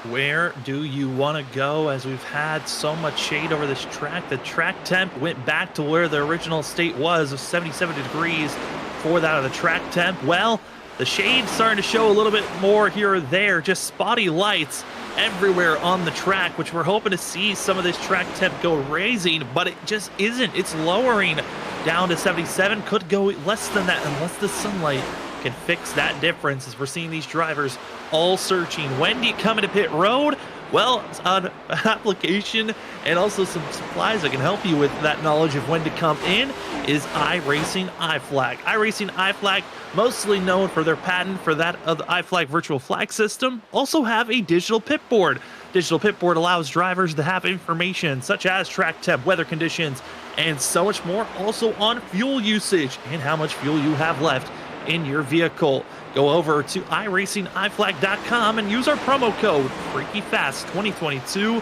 Where do you want to go, as we've had so much shade over this track? The track temp went back to where the original state was of 77 degrees for that of the track temp. Well, the shade's starting to show a little bit more here or there, just spotty lights everywhere on the track, which we're hoping to see some of this track temp go raising, but it just isn't. It's lowering down to 77. Could go less than that unless the sunlight can fix that difference, as we're seeing these drivers all searching. When do you come into pit road? Well, it's an application and also some supplies that can help you with that knowledge of when to come in is iRacing iFlag. iRacing iFlag, mostly known for their patent for that of the iFlag virtual flag system, also have a digital pit board. Digital pit board allows drivers to have information such as track temp, weather conditions, and so much more. Also on fuel usage and how much fuel you have left in your vehicle. Go over to iRacingIFlag.com and use our promo code FreakyFast2022 to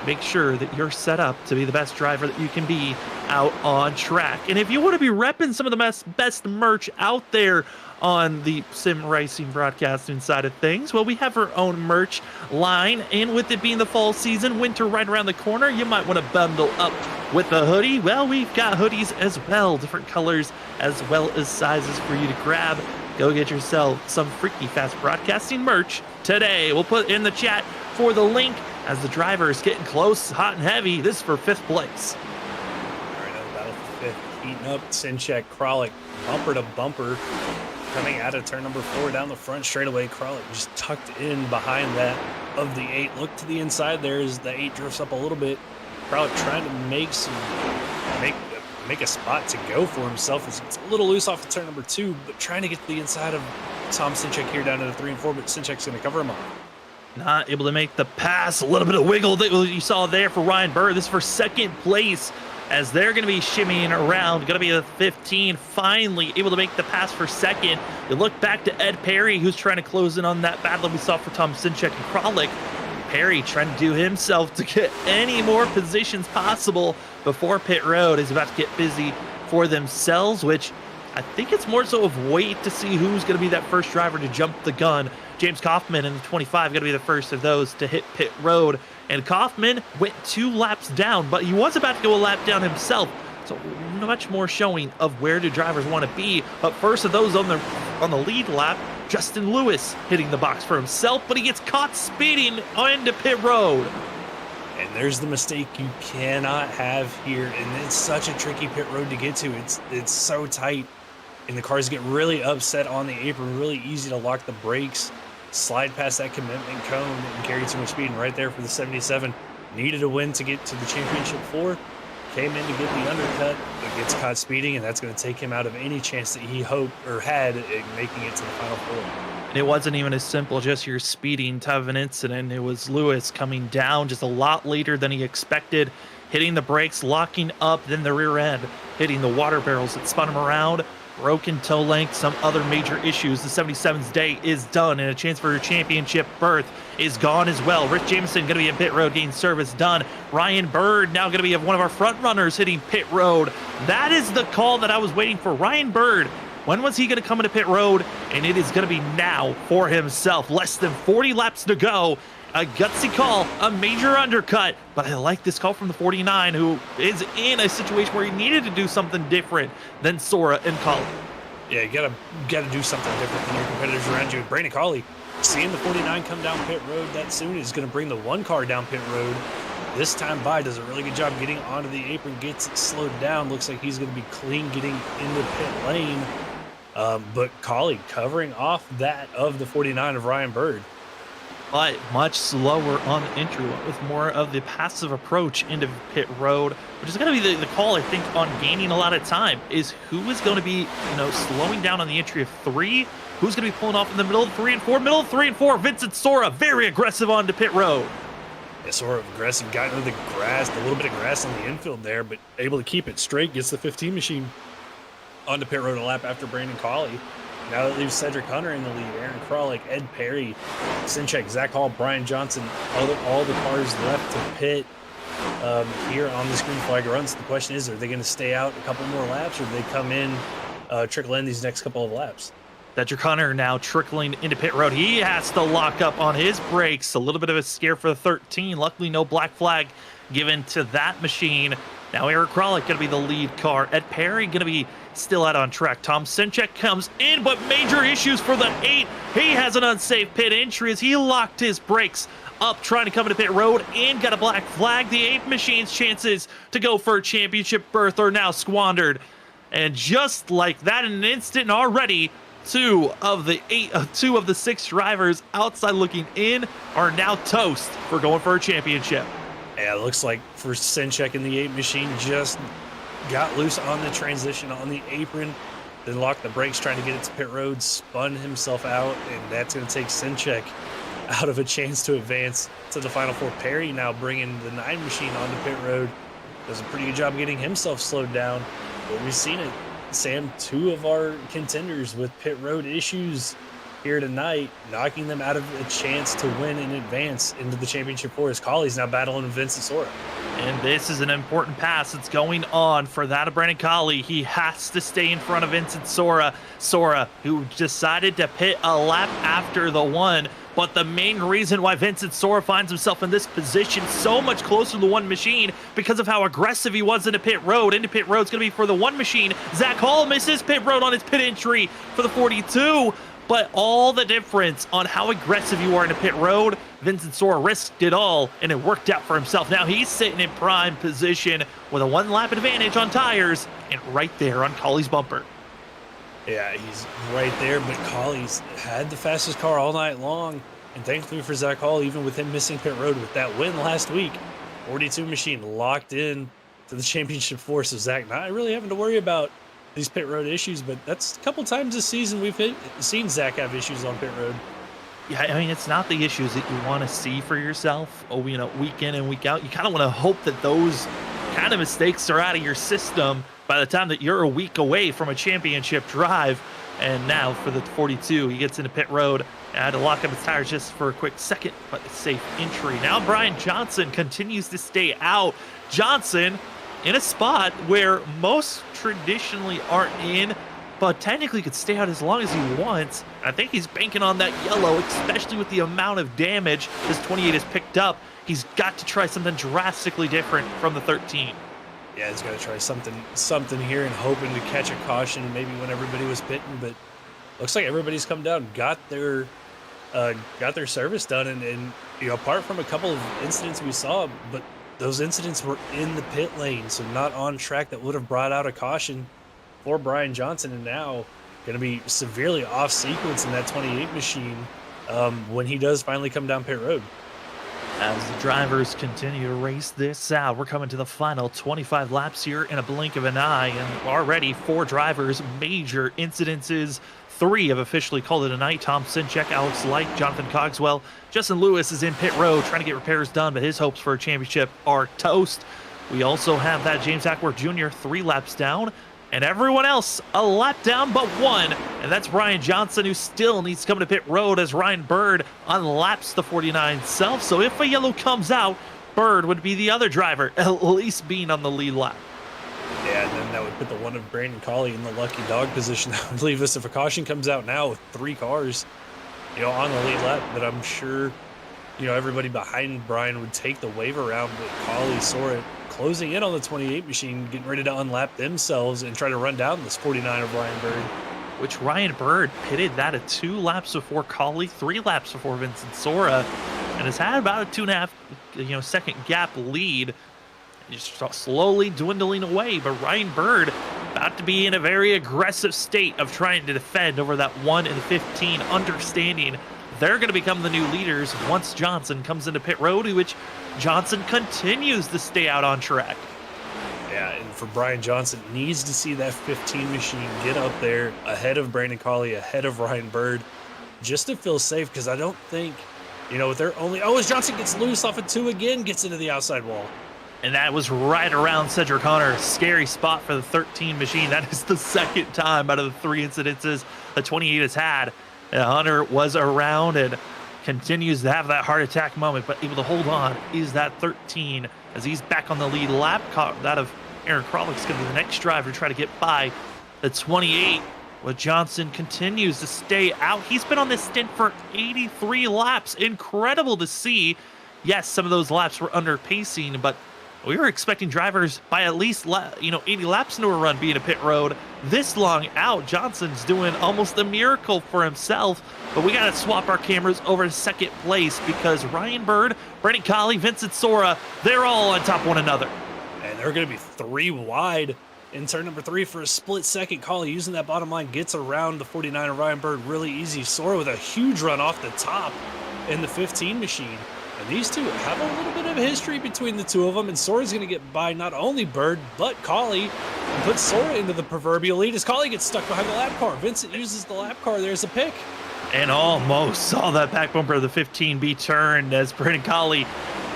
make sure that you're set up to be the best driver that you can be out on track. And if you want to be repping some of the best merch out there on the sim racing broadcasting side of things, well, we have our own merch line, and with it being the fall season, winter right around the corner, you might want to bundle up with a hoodie. Well, we've got hoodies as well, different colors as well as sizes for you to grab. Go get yourself some Freaky Fast Broadcasting merch today. We'll put in the chat for the link as the driver is getting close, hot and heavy. This is for 5th place. All right, now battle for 5th. Heating up, Sinchek, Kralik, bumper to bumper. Coming out of turn number 4 down the front straightaway. Kralik just tucked in behind that of the 8. Look to the inside there as the 8 drifts up a little bit. Kralik trying to make a spot to go for himself. It's a little loose off of turn number 2, but trying to get to the inside of Tom Sinchek here down to the 3 and 4, but Sinchek's going to cover him up. Not able to make the pass. A little bit of wiggle that you saw there for Ryan Bird. This is for 2nd place, as they're going to be shimmying around. Going to be the 15, finally able to make the pass for 2nd. You look back to Ed Perry, who's trying to close in on that battle we saw for Tom Sinchek and Kralik. Perry trying to do himself to get any more positions possible before pit road is about to get busy for themselves, which I think it's more so of wait to see who's going to be that first driver to jump the gun. James Kaufman in the 25 going to be the first of those to hit pit road. And Kaufman went 2 laps down, but he was about to go a lap down himself. So much more showing of where do drivers want to be. But first of those on the lead lap, Justin Lewis hitting the box for himself, but he gets caught speeding onto pit road. And there's the mistake you cannot have here. And it's such a tricky pit road to get to. It's so tight. and the cars get really upset on the apron, really easy to lock the brakes, slide past that commitment cone and carry too much speed. And right there for the 77, needed a win to get to the championship 4, came in to get the undercut, but gets caught speeding, and that's going to take him out of any chance that he hoped or had at making it to the final 4. And it wasn't even as simple just your speeding type of an incident. It was Lewis coming down just a lot later than he expected, hitting the brakes, locking up, then the rear end, hitting the water barrels that spun him around, broken toe length, some other major issues. The 77's day is done, and a chance for a championship berth is gone as well. Rich Jameson going to be in pit road getting service done. Ryan Bird now going to be one of our front runners hitting pit road. That is the call that I was waiting for. Ryan Bird, when was he going to come into pit road? And it is going to be now for himself. Less than 40 laps to go. A gutsy call, a major undercut, but I like this call from the 49, who is in a situation where he needed to do something different than Sora and Colley. Yeah, you gotta do something different than your competitors around you. Brandon Colley, seeing the 49 come down pit road that soon, is going to bring the 1 car down pit road. This time by does a really good job getting onto the apron, gets it slowed down. Looks like he's going to be clean getting into pit lane. But Colley covering off that of the 49 of Ryan Bird. But much slower on the entry with more of the passive approach into pit road, which is going to be the call, I think, on gaining a lot of time, is who is going to be, slowing down on the entry of 3, who's going to be pulling off in the middle of 3 and 4, middle of 3 and 4, Vincent Sora, very aggressive onto pit road. Yeah, sort of aggressive, got into the grass, a little bit of grass on the infield there, but able to keep it straight, gets the 15 machine onto pit road a lap after Brandon Colley. Now that leaves Cedric Hunter in the lead, Aaron Kralik, Ed Perry, Sinchek, Zach Hall, Brian Johnson, all the cars left to pit here on this green flag runs. The question is, are they going to stay out a couple more laps, or do they come in, trickle in these next couple of laps? Cedric Hunter now trickling into pit road. He has to lock up on his brakes. A little bit of a scare for the 13. Luckily, no black flag given to that machine. Now Eric Kralik going to be the lead car. Ed Perry going to be still out on track. Tom Sinchek comes in, but major issues for the 8. He has an unsafe pit entry as he locked his brakes up trying to come into pit road and got a black flag. The 8 machine's chances to go for a championship berth are now squandered. And just like that, in an instant already, 2 of the 6 drivers outside looking in are now toast for going for a championship. Yeah, it looks like for Sinchek and the 8 machine just got loose on the transition on the apron, then locked the brakes trying to get it to pit road, spun himself out, and that's going to take Sinchek out of a chance to advance to the final 4. Perry now bringing the 9 machine onto pit road. Does a pretty good job getting himself slowed down, but we've seen it. Sam, 2 of our contenders with pit road issues here tonight, knocking them out of a chance to win in advance into the championship 4 as Colley's now battling Vincent Sora. And this is an important pass that's going on for that of Brandon Colley. He has to stay in front of Vincent Sora. Sora, who decided to pit a lap after the 1. But the main reason why Vincent Sora finds himself in this position so much closer to the 1 machine because of how aggressive he was into pit road. Into pit road's going to be for the 1 machine. Zach Hall misses pit road on his pit entry for the 42. But all the difference on how aggressive you are in a pit road, Vincent Sora risked it all, and it worked out for himself. Now he's sitting in prime position with a 1-lap advantage on tires, and right there on Colley's bumper. Yeah, he's right there, but Colley's had the fastest car all night long, and thankfully for Zach Hall, even with him missing pit road with that win last week, 42 machine locked in to the championship 4, so Zach not really having to worry about these pit road issues, but that's a couple times this season we've seen Zach have issues on pit road. Yeah, I mean, it's not the issues that you want to see for yourself, week in and week out. You kind of want to hope that those kind of mistakes are out of your system by the time that you're a week away from a championship drive. And now for the 42, he gets into pit road and had to lock up his tires just for a quick second, but a safe entry. Now Brian Johnson continues to stay out. Johnson in a spot where most traditionally aren't in, but technically could stay out as long as he wants. I think he's banking on that yellow, especially with the amount of damage this 28 has picked up. He's got to try something drastically different from the 13. Yeah, he's got to try something here and hoping to catch a caution maybe when everybody was pitting, but looks like everybody's come down, got their service done, and apart from a couple of incidents we saw, but those incidents were in the pit lane, so not on track that would have brought out a caution for Brian Johnson, and now going to be severely off sequence in that 28 machine when he does finally come down pit road. As the drivers continue to race this out, we're coming to the final 25 laps here in a blink of an eye, and already 4 drivers, major incidences. 3 have officially called it a night. Tom Sinchek, Alex Light, Jonathan Cogswell. Justin Lewis is in pit road trying to get repairs done, but his hopes for a championship are toast. We also have that James Hackworth Jr. 3 laps down, and everyone else a lap down but 1, and that's Brian Johnson, who still needs to come to pit road as Ryan Bird unlaps the 49 self. So if a yellow comes out, Bird would be the other driver, at least being on the lead lap. Yeah, and then that would put the one of Brandon Colley in the lucky dog position. That would leave us if a caution comes out now with 3 cars, on the lead lap. But I'm sure, everybody behind Brian would take the wave around, but Colley, Sora closing in on the 28 machine, getting ready to unlap themselves and try to run down this 49 of Ryan Bird. Which Ryan Bird pitted that at 2 laps before Colley, 3 laps before Vincent Sora, and has had about a 2.5 second gap lead. Just slowly dwindling away, but Ryan Bird about to be in a very aggressive state of trying to defend over that 1 and 15, understanding they're going to become the new leaders once Johnson comes into pit road, which Johnson continues to stay out on track. Yeah, and for Brian Johnson, needs to see that 15 machine get up there ahead of Brandon Colley, ahead of Ryan Bird, just to feel safe, because I don't think, with their only... Oh, as Johnson gets loose off of 2 again, gets into the outside wall. And that was right around Cedric Hunter. Scary spot for the 13 machine. That is the second time out of the 3 incidences the 28 has had. And Hunter was around and continues to have that heart attack moment, but able to hold on is that 13 as he's back on the lead lap. That of Aaron Krolick's going to be the next driver to try to get by the 28. But Johnson continues to stay out. He's been on this stint for 83 laps. Incredible to see. Yes, some of those laps were under pacing, but we were expecting drivers by at least 80 laps into a run being a pit road. This long out, Johnson's doing almost a miracle for himself. But we got to swap our cameras over to second place because Ryan Bird, Brandon Colley, Vincent Sora, they're all on top of one another. And they're going to be 3 wide in turn number 3 for a split second. Colley using that bottom line gets around the 49 of Ryan Bird really easy. Sora with a huge run off the top in the 15 machine. And these two have a little bit of history between the two of them, and Sora's going to get by not only Bird, but Colley, and put Sora into the proverbial lead as Colley gets stuck behind the lap car. Vincent uses the lap car. There's a pick. And almost saw that back bumper of the 15 be turned as Brandon Colley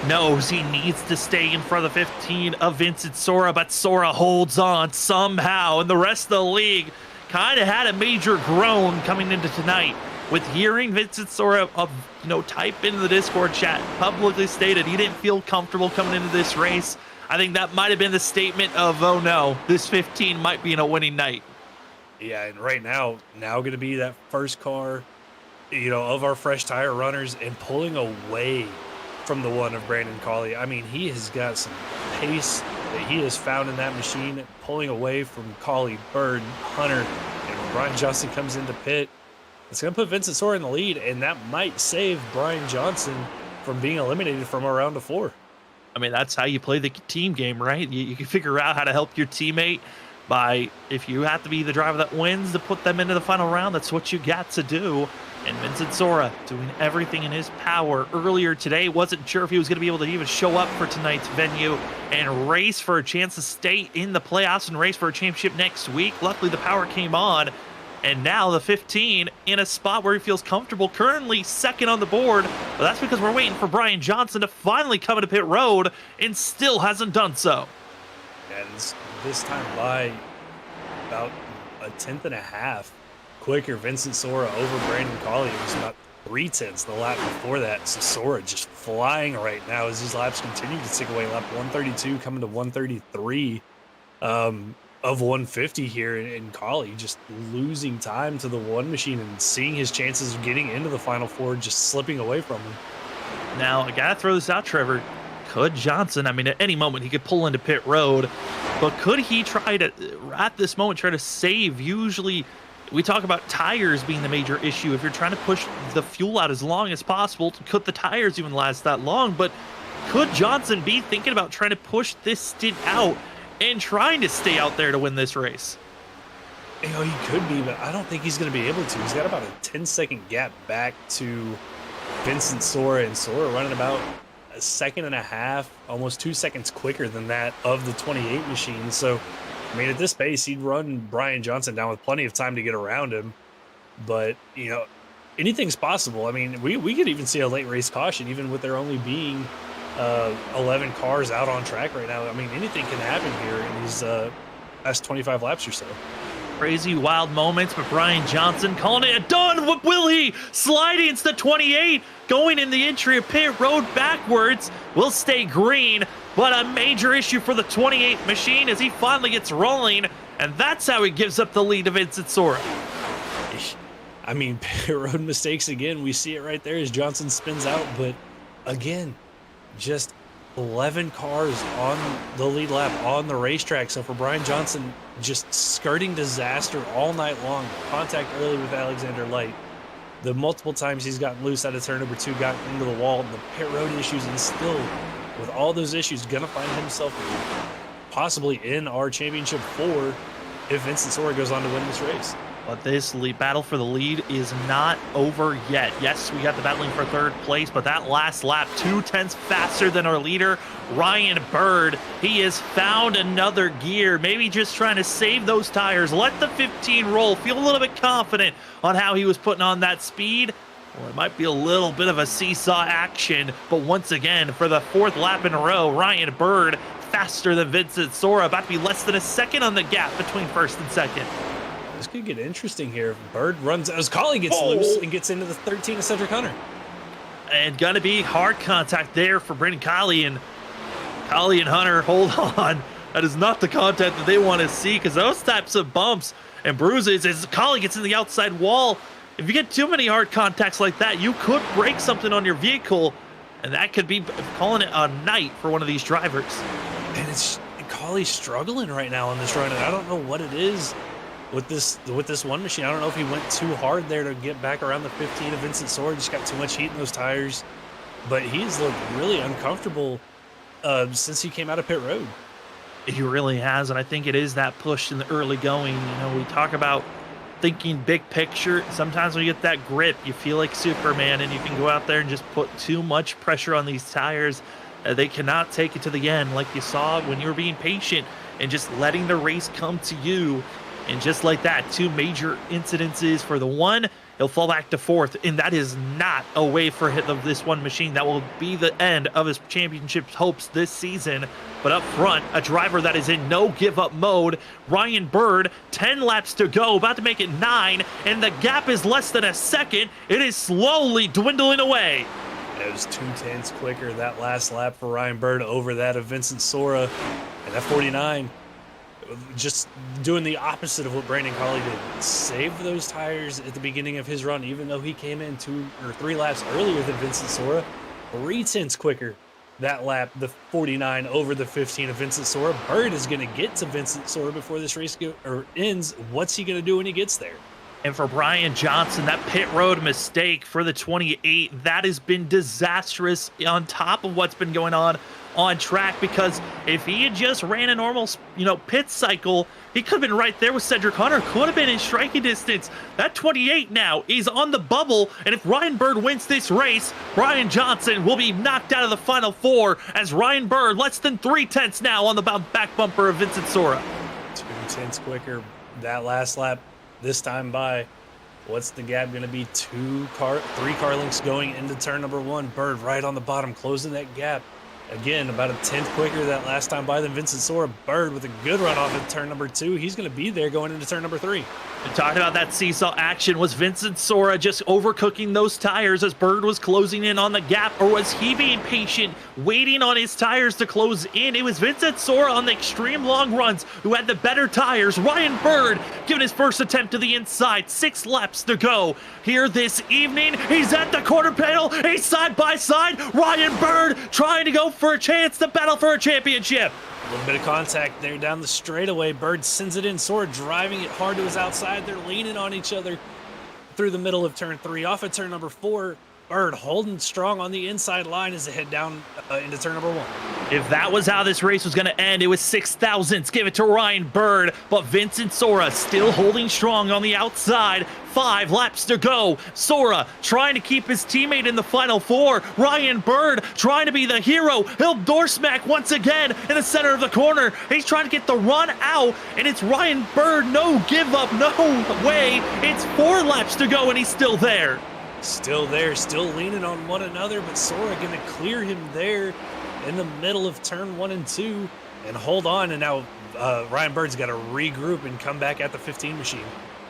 knows he needs to stay in front of the 15 of Vincent Sora, but Sora holds on somehow, and the rest of the league kind of had a major groan coming into tonight with hearing Vincent Sora type into the Discord chat, publicly stated he didn't feel comfortable coming into this race. I think that might have been the statement of, oh no, this 15 might be in a winning night. Yeah, and right now going to be that first car, of our fresh tire runners and pulling away from the one of Brandon Colley. I mean, he has got some pace that he has found in that machine, pulling away from Colley, Bird, Hunter, and when Brian Johnson comes into pit, it's going to put Vincent Sora in the lead, and that might save Brian Johnson from being eliminated from a round of 4. I mean, that's how you play the team game, right? You can figure out how to help your teammate by, if you have to be the driver that wins to put them into the final round, that's what you got to do. And Vincent Sora doing everything in his power earlier today. Wasn't sure if he was going to be able to even show up for tonight's venue and race for a chance to stay in the playoffs and race for a championship next week. Luckily, the power came on. And now the 15 in a spot where he feels comfortable, currently second on the board. But that's because we're waiting for Brian Johnson to finally come into pit road and still hasn't done so. And this time by about a 10.5 quicker, Vincent Sora over Brandon Colley. It was about 3/10 the lap before that. So Sora just flying right now as these laps continue to tick away. Lap 132 coming to 133. Of 150 here, and Colley just losing time to the one machine and seeing his chances of getting into the final 4 just slipping away from him. Now, I gotta throw this out, Trevor. Could Johnson, I mean, at any moment he could pull into pit road, but could he try to, at this moment, try to save? Usually, we talk about tires being the major issue. If you're trying to push the fuel out as long as possible, could the tires even last that long? But could Johnson be thinking about trying to push this stint out and trying to stay out there to win this race? You know, he could be, but I don't think he's going to be able to. He's got about a 10-second gap back to Vincent Sora, and Sora running about a second and a half, almost 2 seconds quicker than that of the 28 machine. So, I mean, at this pace, he'd run Brian Johnson down with plenty of time to get around him. But, you know, anything's possible. I mean, we could even see a late race caution, even with there only being 11 cars out on track right now. I mean, anything can happen here in these last 25 laps or so. Crazy wild moments, but Brian Johnson calling it a done. What will he? Sliding into the 28, going in the entry of pit road backwards. Will stay green, but a major issue for the 28 machine as he finally gets rolling, and that's how he gives up the lead to Vincent Sora. I mean, pit road mistakes again. We see it right there as Johnson spins out, but again, just 11 cars on the lead lap on the racetrack. So for Brian Johnson, just skirting disaster all night long. Contact early with Alexander Light. The multiple times he's gotten loose out of turn number 2, got into the wall, the pit road issues, and still, with all those issues, gonna find himself possibly in our championship 4 if Vincent Sora goes on to win this race. But this battle for the lead is not over yet. Yes, we got the battling for 3rd place, but that last lap, 2/10 faster than our leader, Ryan Bird. He has found another gear, maybe just trying to save those tires, let the 15 roll, feel a little bit confident on how he was putting on that speed. Or it might be a little bit of a seesaw action, but once again, for the 4th lap in a row, Ryan Bird faster than Vincent Sora, about to be less than a second on the gap between 1st and 2nd. This could get interesting here. Bird runs as Collie gets loose and gets into the 13 of Cedric Hunter. And gonna be hard contact there for Brendan Collie, and Hunter, hold on. That is not the contact that they want to see, because those types of bumps and bruises, as Collie gets in the outside wall, if you get too many hard contacts like that, you could break something on your vehicle, and that could be calling it a night for one of these drivers. And Collie's struggling right now on this run, and I don't know what it is with this one machine. I don't know if he went too hard there to get back around the 15 of Vincent Sora, just got too much heat in those tires. But he's looked really uncomfortable since he came out of pit road. He really has, and I think it is that push in the early going. You know, we talk about thinking big picture. Sometimes when you get that grip, you feel like Superman, and you can go out there and just put too much pressure on these tires. They cannot take it to the end like you saw when you were being patient and just letting the race come to you. And just like that, 2 major incidences for the one. He'll fall back to 4th, and that is not a way for this one machine. That will be the end of his championship hopes this season. But up front, a driver that is in no give-up mode. Ryan Bird, 10 laps to go, about to make it 9, and the gap is less than a second. It is slowly dwindling away. It was 2/10 quicker that last lap for Ryan Bird over that of Vincent Sora. And that 49, just doing the opposite of what Brandon Colley did. Save those tires at the beginning of his run, even though he came in 2 or 3 laps earlier than Vincent Sora. 3/10 quicker that lap, the 49 over the 15 of Vincent Sora. Bird is going to get to Vincent Sora before this race ends. What's he going to do when he gets there? And for Brian Johnson, that pit road mistake for the 28, that has been disastrous on top of what's been going on track, because if he had just ran a normal, pit cycle, he could have been right there with Cedric Hunter, could have been in striking distance. That 28 now is on the bubble, and if Ryan Bird wins this race, Brian Johnson will be knocked out of the final 4 as Ryan Bird less than 3/10 now on the back bumper of Vincent Sora. 2/10 quicker that last lap. This time by, what's the gap going to be? 3 car lengths going into turn number 1. Bird right on the bottom, closing that gap. Again, about a 10th quicker that last time by than Vincent Sora. Bird with a good run off at turn number 2. He's going to be there going into turn number 3. And talking about that seesaw action, was Vincent Sora just overcooking those tires as Bird was closing in on the gap, or was he being patient, waiting on his tires to close in? It was Vincent Sora on the extreme long runs who had the better tires. Ryan Bird giving his first attempt to the inside. 6 laps to go here this evening. He's at the quarter panel. He's side by side. Ryan Bird trying to go for a chance to battle for a championship. A little bit of contact there down the straightaway. Bird sends it in. Sora driving it hard to his outside. They're leaning on each other through the middle of turn 3. Off at turn number 4, Bird holding strong on the inside line as they head down into turn number 1. If that was how this race was going to end, it was 6,000ths. Give it to Ryan Bird, but Vincent Sora still holding strong on the outside. 5 laps to go. Sora trying to keep his teammate in the final 4. Ryan Bird trying to be the hero. He'll door smack once again in the center of the corner. He's trying to get the run out, and it's Ryan Bird. No give up, no way. It's 4 laps to go, and he's still there. Still there, still leaning on one another, but Sora going to clear him there in the middle of turn 1 and 2 and hold on. And now Ryan Bird's got to regroup and come back at the 15 machine.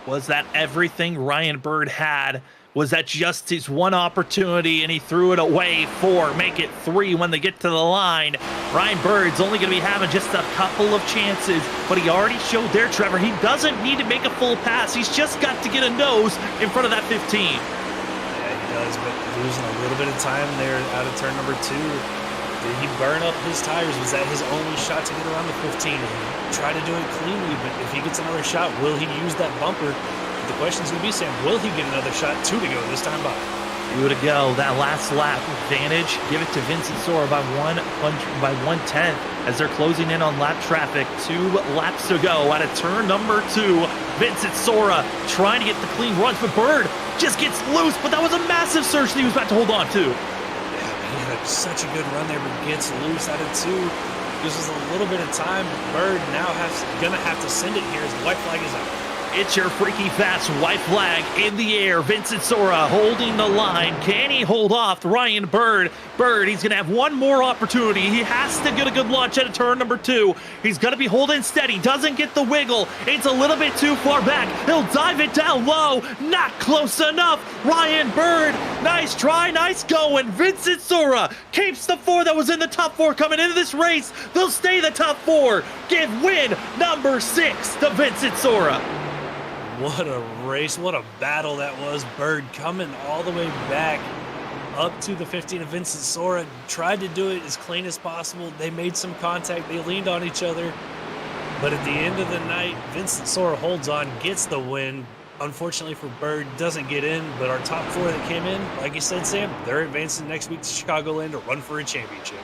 Was that everything Ryan Bird had? Was that just his one opportunity and he threw it away? 4, make it 3 when they get to the line. Ryan Bird's only going to be having just a couple of chances, but he already showed there, Trevor, he doesn't need to make a full pass. He's just got to get a nose in front of that 15. Does, but losing a little bit of time there out of turn number 2. Did he burn up his tires? Was that his only shot to get around the 15? And he tried to do it cleanly, but if he gets another shot, will he use that bumper? The question's going to be, Sam, will he get another shot? 2 to go this time by. 2 to go. That last lap advantage, give it to Vincent Sora by 1/10 as they're closing in on lap traffic. 2 laps to go out of turn number 2. Vincent Sora trying to get the clean runs, but Bird just gets loose, but that was a massive surge that he was about to hold on to. Yeah, he had such a good run there, but gets loose out of 2. Gives us a little bit of time. Bird now gonna have to send it here as the white flag is out. It's your freaky fast white flag in the air. Vincent Sora holding the line. Can he hold off Ryan Bird? Bird, he's going to have one more opportunity. He has to get a good launch at turn number 2. He's going to be holding steady. Doesn't get the wiggle. It's a little bit too far back. He'll dive it down low. Not close enough. Ryan Bird, nice try, nice going. Vincent Sora keeps the 4 that was in the top 4 coming into this race. They'll stay the top 4. Give win number 6 to Vincent Sora. What a race, what a battle that was. Bird coming all the way back up to the 15 of Vincent Sora. Tried to do it as clean as possible. They made some contact. They leaned on each other. But at the end of the night, Vincent Sora holds on, gets the win. Unfortunately for Bird, doesn't get in. But our top 4 that came in, like you said, Sam, they're advancing next week to Chicagoland to run for a championship.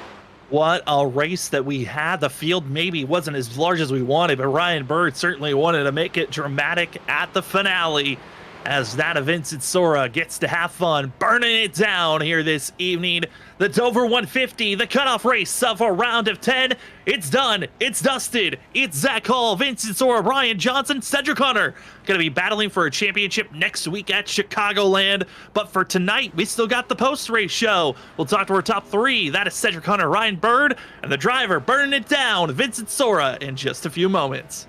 What a race that we had. The field maybe wasn't as large as we wanted, but Ryan Bird certainly wanted to make it dramatic at the finale as that of Vincent Sora gets to have fun burning it down here this evening. The Dover 150, the cutoff race of a round of 10. It's done. It's dusted. It's Zach Hall, Vincent Sora, Ryan Johnson, Cedric Hunter going to be battling for a championship next week at Chicagoland. But for tonight, we still got the post-race show. We'll talk to our top 3. That is Cedric Hunter, Ryan Bird, and the driver burning it down, Vincent Sora, in just a few moments.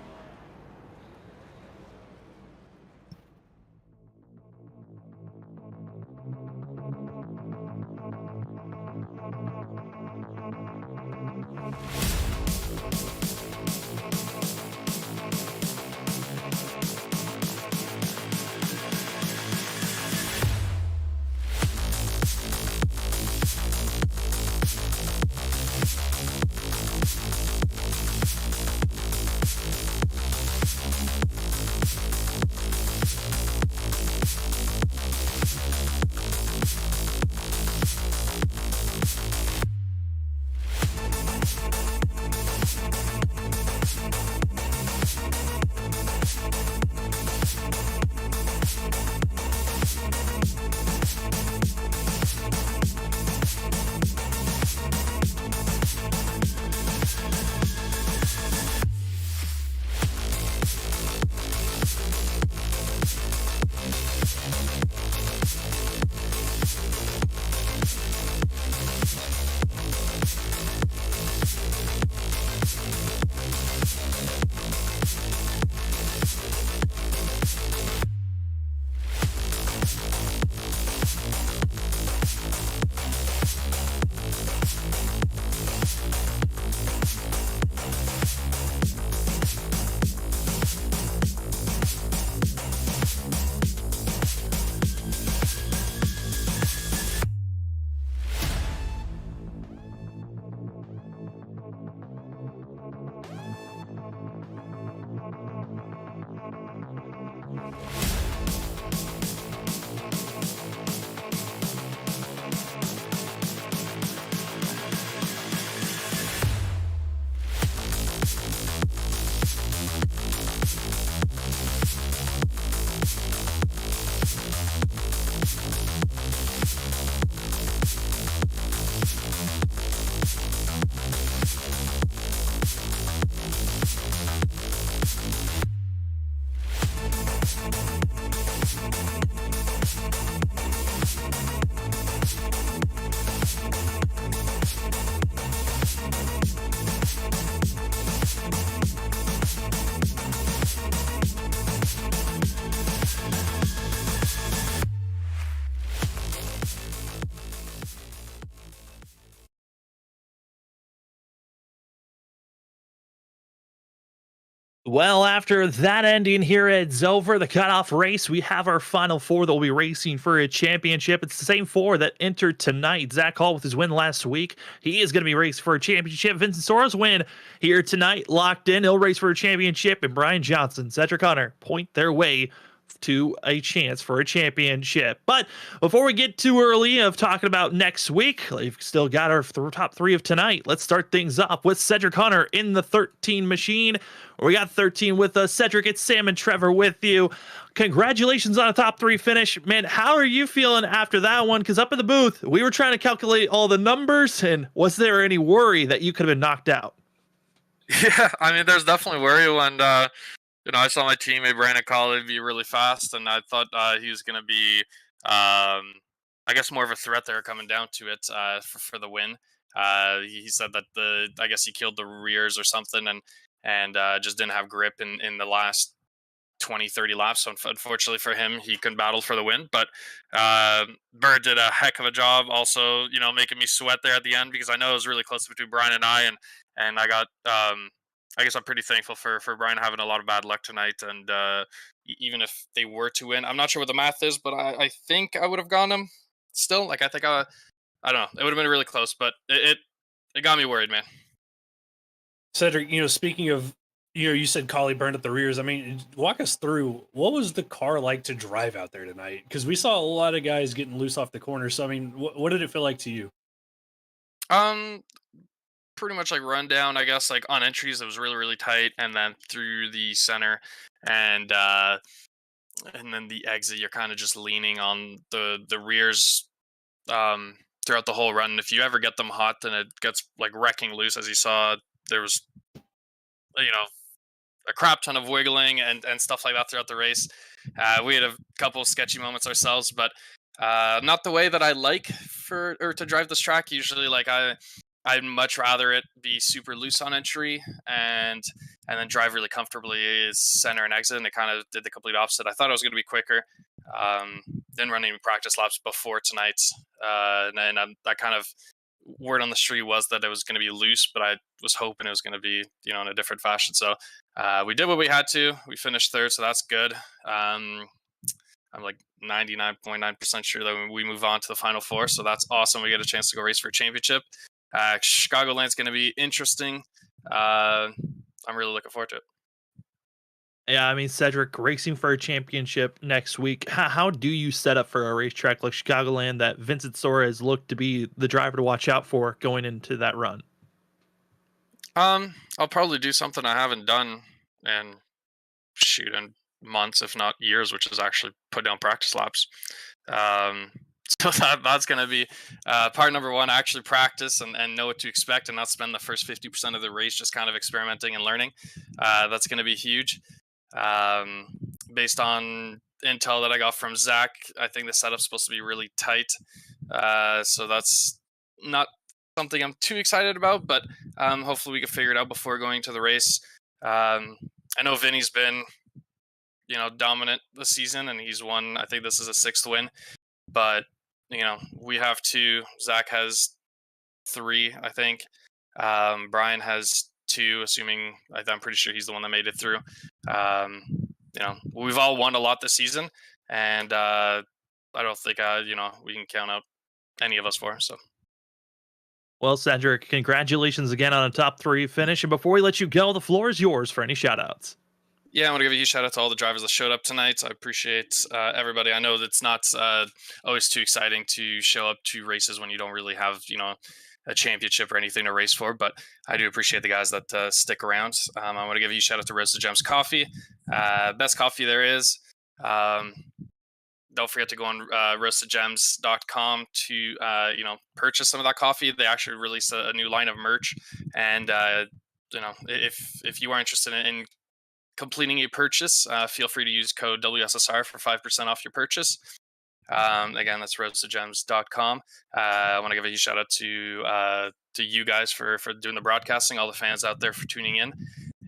Well, after that ending here at Zover, the cutoff race, we have our final four that will be racing for a championship. It's the same four that entered tonight. Zach Hall with his win last week. He is going to be racing for a championship. Vincent Sora's win here tonight, locked in. He'll race for a championship. And Brian Johnson, Cedric Hunter point their way to a chance for a championship. But before we get too early of talking about next week, we've still got our top three of tonight. Let's start things up with Cedric Hunter in the 13 machine. We got 13 with us. Cedric, it's Sam and Trevor with you. Congratulations on a top three finish. Man, how are you feeling after that one? Because up in the booth, we were trying to calculate all the numbers, and was there any worry that you could have been knocked out? Yeah, I mean, there's definitely worry when, I saw my teammate Brandon Colley be really fast, and I thought he was going to be, I guess, more of a threat there coming down to it for the win. He said that I guess he killed the rears or something, and just didn't have grip in the last 20, 30 laps. So unfortunately for him, he couldn't battle for the win. But Bird did a heck of a job also, making me sweat there at the end, because I know it was really close between Brian and I, and I got, I guess I'm pretty thankful for Brian having a lot of bad luck tonight. And even if they were to win, I'm not sure what the math is, but I think I would have gone them still. Like, I think I don't know. It would have been really close, but it got me worried, man. Cedric, speaking of, you said Collie burned up the rears. I mean, walk us through, what was the car like to drive out there tonight? Because we saw a lot of guys getting loose off the corner. So, I mean, what did it feel like to you? Pretty much like run down, I guess, like on entries, it was really, really tight. And then through the center and then the exit, you're kind of just leaning on the rears throughout the whole run. And if you ever get them hot, then it gets like wrecking loose. As you saw, there was, a crap ton of wiggling and stuff like that throughout the race. We had a couple of sketchy moments ourselves, but not the way that I like to drive this track. Usually, like I'd much rather it be super loose on entry and then drive really comfortably center and exit. And it kind of did the complete opposite. I thought it was going to be quicker. Didn't run any practice laps before tonight, and I kind of, word on the street was that it was going to be loose, but I was hoping it was going to be, in a different fashion. So we did what we had to. We finished third, so that's good. I'm like 99.9% sure that we move on to the final four, so that's awesome. We get a chance to go race for a championship. Chicagoland's going to be interesting. I'm really looking forward to it. Yeah, I mean, Cedric, racing for a championship next week. How do you set up for a racetrack like Chicagoland that Vincent Sora has looked to be the driver to watch out for going into that run? I'll probably do something I haven't done in months, if not years, which is actually put down practice laps. So that's going to be part number one. Actually practice and know what to expect, and not spend the first 50% of the race just kind of experimenting and learning. That's going to be huge. Based on intel that I got from Zach, I think the setup's supposed to be really tight. So that's not something I'm too excited about, but hopefully we can figure it out before going to the race. I know Vinny's been, dominant this season, and he's won. I think this is a 6th win, but we have 2. Zach has 3, I think. Brian has 2, assuming, I'm pretty sure he's the one that made it through. We've all won a lot this season, and I don't think we can count out any of us for. So, well, Cedric, congratulations again on a top 3 finish. And before we let you go, the floor is yours for any shout-outs. Yeah, I want to give a huge shout out to all the drivers that showed up tonight. I appreciate everybody. I know it's not always too exciting to show up to races when you don't really have, a championship or anything to race for, but I do appreciate the guys that stick around. I want to give a huge shout out to Roasted Gems Coffee. Best coffee there is. Don't forget to go on roastedgems.com to purchase some of that coffee. They actually released a new line of merch, and if you are interested in completing a purchase, feel free to use code WSSR for 5% off your purchase. Again, that's roastedgems.com. I want to give a huge shout out to you guys for doing the broadcasting, all the fans out there for tuning in,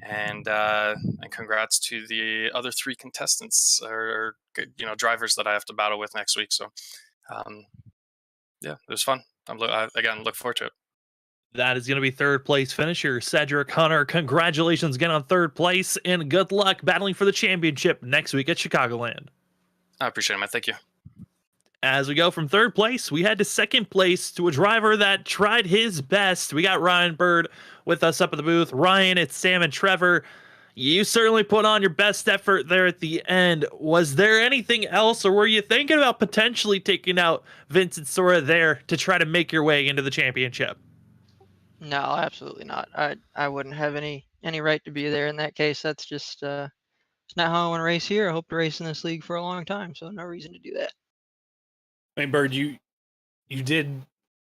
and congrats to the other 3 contestants or drivers that I have to battle with next week. So yeah, it was fun. Again, look forward to it. That is going to be third place finisher Cedric Hunter. Congratulations again on third place, and good luck battling for the championship next week at Chicagoland. I appreciate it, man. Thank you. As we go from third place, we head to second place to a driver that tried his best. We got Ryan Bird with us up at the booth. Ryan, it's Sam and Trevor. You certainly put on your best effort there at the end. Was there anything else, or were you thinking about potentially taking out Vincent Sora there to try to make your way into the championship? No, absolutely not. I wouldn't have any right to be there in that case. That's just it's not how I want to race here. I hope to race in this league for a long time, so no reason to do that. I mean, Bird, you did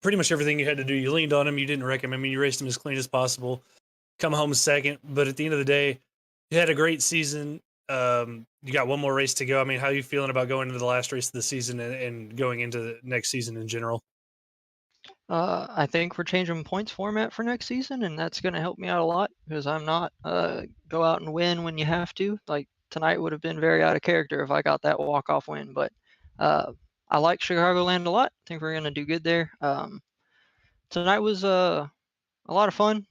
pretty much everything you had to do. You leaned on him. You didn't wreck him. I mean, you raced him as clean as possible. Come home second, but at the end of the day, you had a great season. You got one more race to go. I mean, how are you feeling about going into the last race of the season and going into the next season in general? I think we're changing points format for next season, and that's going to help me out a lot because I'm not go out and win when you have to. Like tonight would have been very out of character if I got that walk-off win, but I like Chicagoland a lot. I think we're going to do good there. Tonight was a lot of fun.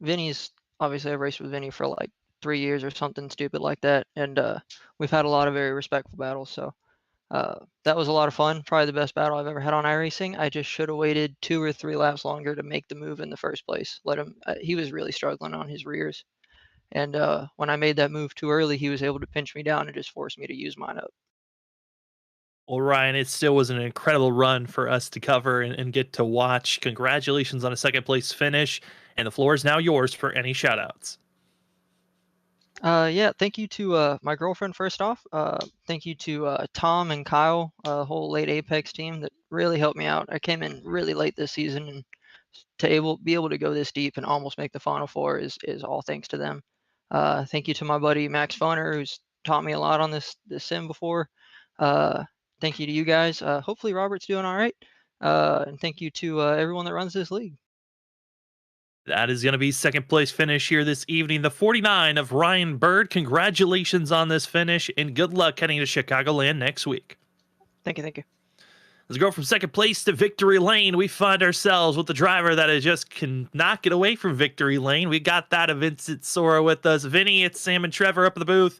Vinny's obviously I've raced with Vinny for like 3 years or something stupid like that, and we've had a lot of very respectful battles. So that was a lot of fun. Probably the best battle I've ever had on iRacing. I just should have waited 2 or 3 laps longer to make the move in the first place. Let him. He was really struggling on his rears, and when I made that move too early, he was able to pinch me down and just force me to use mine up. Well, Ryan, it still was an incredible run for us to cover and get to watch. Congratulations on a second place finish, and the floor is now yours for any shout-outs. Yeah, thank you to my girlfriend first off. Thank you to Tom and Kyle, whole late Apex team that really helped me out. I came in really late this season, and to be able to go this deep and almost make the Final Four is all thanks to them. Thank you to my buddy Max Foner, who's taught me a lot on this sim before. Thank you to you guys. Hopefully Robert's doing all right. And thank you to everyone that runs this league. That is going to be second place finish here this evening. The 49 of Ryan Bird. Congratulations on this finish, and good luck heading to Chicagoland next week. Thank you. Thank you. Let's go from second place to victory lane. We find ourselves with the driver that just cannot get away from victory lane. We got that of Vincent Sora with us. Vinny, it's Sam and Trevor up at the booth.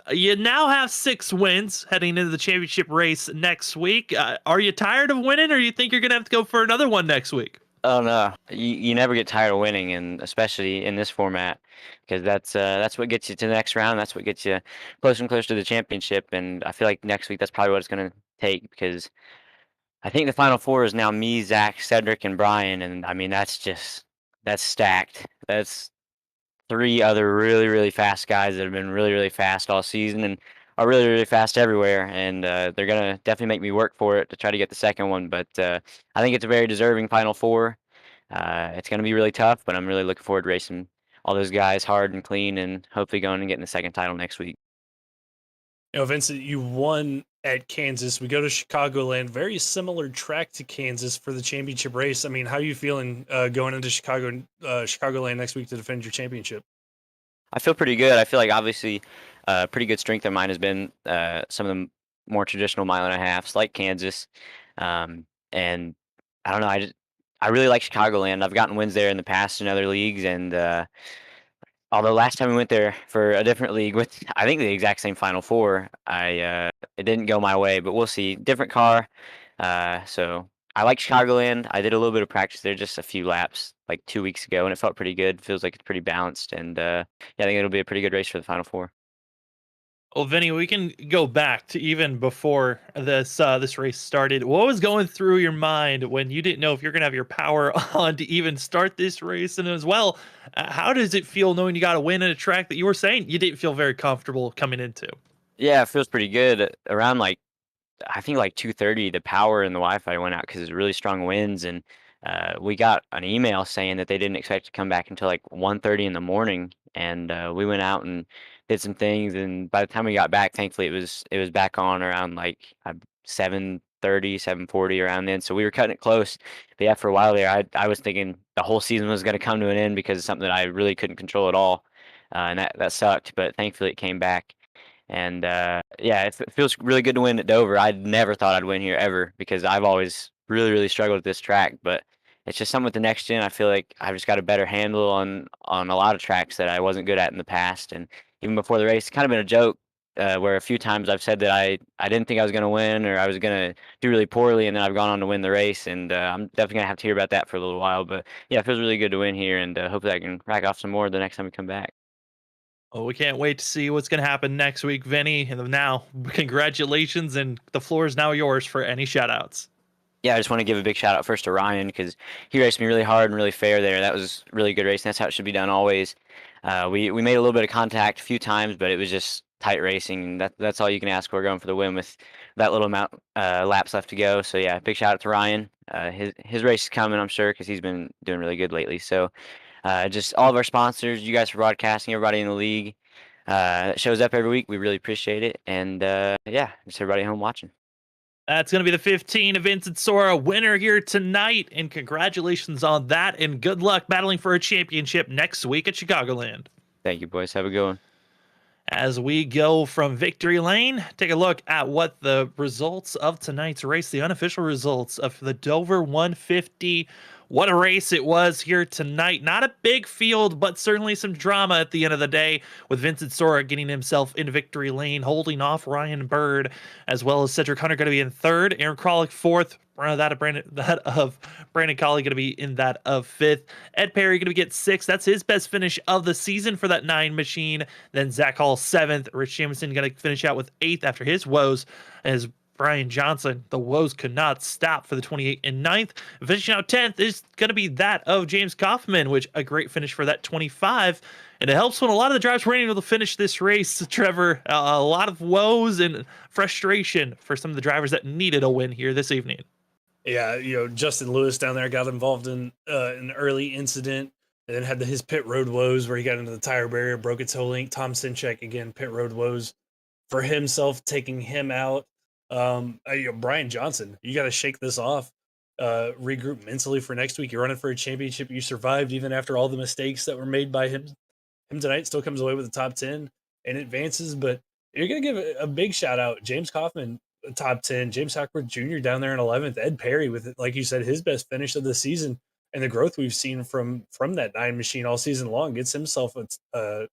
You now have 6 wins heading into the championship race next week. Are you tired of winning, or you think you're going to have to go for another one next week? Oh no, you never get tired of winning, and especially in this format, because that's what gets you to the next round. That's what gets you closer and closer to the championship. And I feel like next week that's probably what it's going to take, because I think the Final Four is now me, Zach, Cedric, and Brian, and I mean that's stacked. That's 3 other really, really fast guys that have been really, really fast all season and are really, really fast everywhere. And they're going to definitely make me work for it to try to get the second one. But I think it's a very deserving Final Four. It's going to be really tough, but I'm really looking forward to racing all those guys hard and clean and hopefully going and getting the second title next week. You know, Vincent, you won at Kansas. We go to Chicagoland, very similar track to Kansas for the championship race. I mean, how are you feeling going into Chicagoland next week to defend your championship? I feel pretty good. I feel like obviously pretty good strength of mine has been some of the more traditional mile and a halves like Kansas. And I don't know, I really like Chicagoland. I've gotten wins there in the past in other leagues, and although last time we went there for a different league with I think the exact same Final Four, it didn't go my way, but we'll see. Different car. So I like Chicagoland. I did a little bit of practice there, just a few laps, like 2 weeks ago, and it felt pretty good. Feels like it's pretty balanced, and yeah, I think it'll be a pretty good race for the Final Four. Well, Vinny, we can go back to even before this race started. What was going through your mind when you didn't know if you're going to have your power on to even start this race? And as well, how does it feel knowing you got to win at a track that you were saying you didn't feel very comfortable coming into? Yeah, it feels pretty good. Around like I think like 2:30, the power and the Wi-Fi went out because it's really strong winds, and we got an email saying that they didn't expect to come back until like 1:30 in the morning, and we went out and did some things, and by the time we got back, thankfully it was back on around like 7:30, 7:40 around then. So we were cutting it close. But yeah, for a while there, I was thinking the whole season was going to come to an end because of something that I really couldn't control at all, and that sucked. But thankfully it came back. And yeah, it feels really good to win at Dover. I never thought I'd win here ever because I've always really, really struggled with this track. But it's just something with the next gen. I feel like I've just got a better handle on a lot of tracks that I wasn't good at in the past. And even before the race, it's kind of been a joke where a few times I've said that I didn't think I was going to win or I was going to do really poorly, and then I've gone on to win the race. And I'm definitely going to have to hear about that for a little while. But yeah, it feels really good to win here, and hopefully I can rack off some more the next time we come back. Oh, we can't wait to see what's going to happen next week, Vinny. And now, congratulations, and the floor is now yours for any shout-outs. Yeah, I just want to give a big shout out first to Ryan because he raced me really hard and really fair there. That was really good racing. That's how it should be done always. We made a little bit of contact a few times, but it was just tight racing, and that's all you can ask for going for the win with that little amount laps left to go. So yeah, big shout out to Ryan. His race is coming, I'm sure, because he's been doing really good lately. So just all of our sponsors, you guys for broadcasting, everybody in the league that shows up every week, we really appreciate it. And yeah, just everybody at home watching. That's going to be the 15 of Vincent Sora winner here tonight. And congratulations on that. And good luck battling for a championship next week at Chicagoland. Thank you, boys. Have a good one. As we go from victory lane, take a look at what the results of tonight's race, the unofficial results of the Dover 150. What a race it was here tonight. Not a big field, but certainly some drama at the end of the day, with Vincent Sora getting himself in victory lane, holding off Ryan Bird, as well as Cedric Hunter going to be in third, Aaron Krolick fourth, that of Brandon Colley going to be in that of fifth. Ed Perry going to get sixth. That's his best finish of the season for that 9 machine. Then Zach Hall seventh. Rich Jamison going to finish out with eighth after his woes. As Brian Johnson, the woes could not stop for the 28 and 9th. Finishing out 10th is going to be that of James Kaufman, which a great finish for that 25. And it helps when a lot of the drivers were able to finish this race, Trevor. A lot of woes and frustration for some of the drivers that needed a win here this evening. Yeah, Justin Lewis down there got involved in an early incident and then had his pit road woes where he got into the tire barrier, broke its toe link. Tom Sinchek, again, pit road woes for himself, taking him out. Brian Johnson, you got to shake this off, regroup mentally for next week. You're running for a championship. You survived even after all the mistakes that were made by him tonight. Still comes away with the top 10 and advances, but you're going to give a big shout out. James Kaufman, top 10, James Hackworth Jr. down there in 11th, Ed Perry with, like you said, his best finish of the season, and the growth we've seen from that 9 machine all season long gets himself a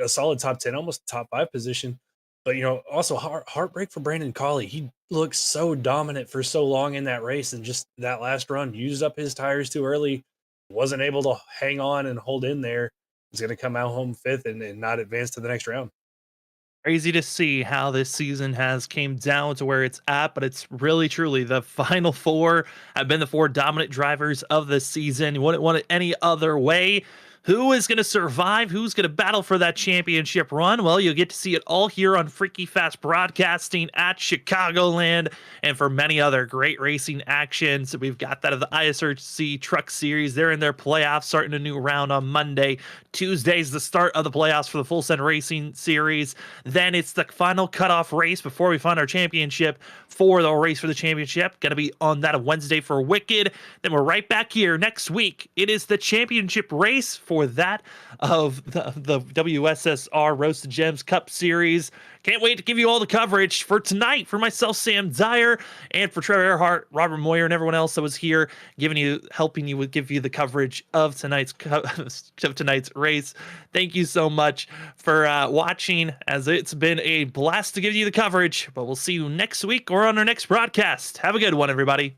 solid top 10, almost top 5 position. But, also heartbreak for Brandon Colley. He looked so dominant for so long in that race, and just that last run used up his tires too early, wasn't able to hang on and hold in there. He's going to come out home 5th and not advance to the next round. Crazy to see how this season has came down to where it's at, but it's really truly the final 4 have been the 4 dominant drivers of the season. You wouldn't want it any other way. Who is going to survive? Who's going to battle for that championship run? Well, you'll get to see it all here on Freaky Fast Broadcasting at Chicagoland, and for many other great racing actions. We've got that of the ISRC Truck Series. They're in their playoffs, starting a new round on Monday. Tuesday's the start of the playoffs for the Full Send Racing Series. Then it's the final cutoff race before we find our championship for the race for the championship. Going to be on that Wednesday for Wicked. Then we're right back here next week. It is the championship race for that of the WSSR Roasted Gems Cup Series. Can't wait to give you all the coverage for tonight. For myself, Sam Dyer, and for Trevor Earhart, Robert Moyer, and everyone else that was here, helping you give you the coverage of tonight's race. Thank you so much for watching, as it's been a blast to give you the coverage. But we'll see you next week or on our next broadcast. Have a good one, everybody.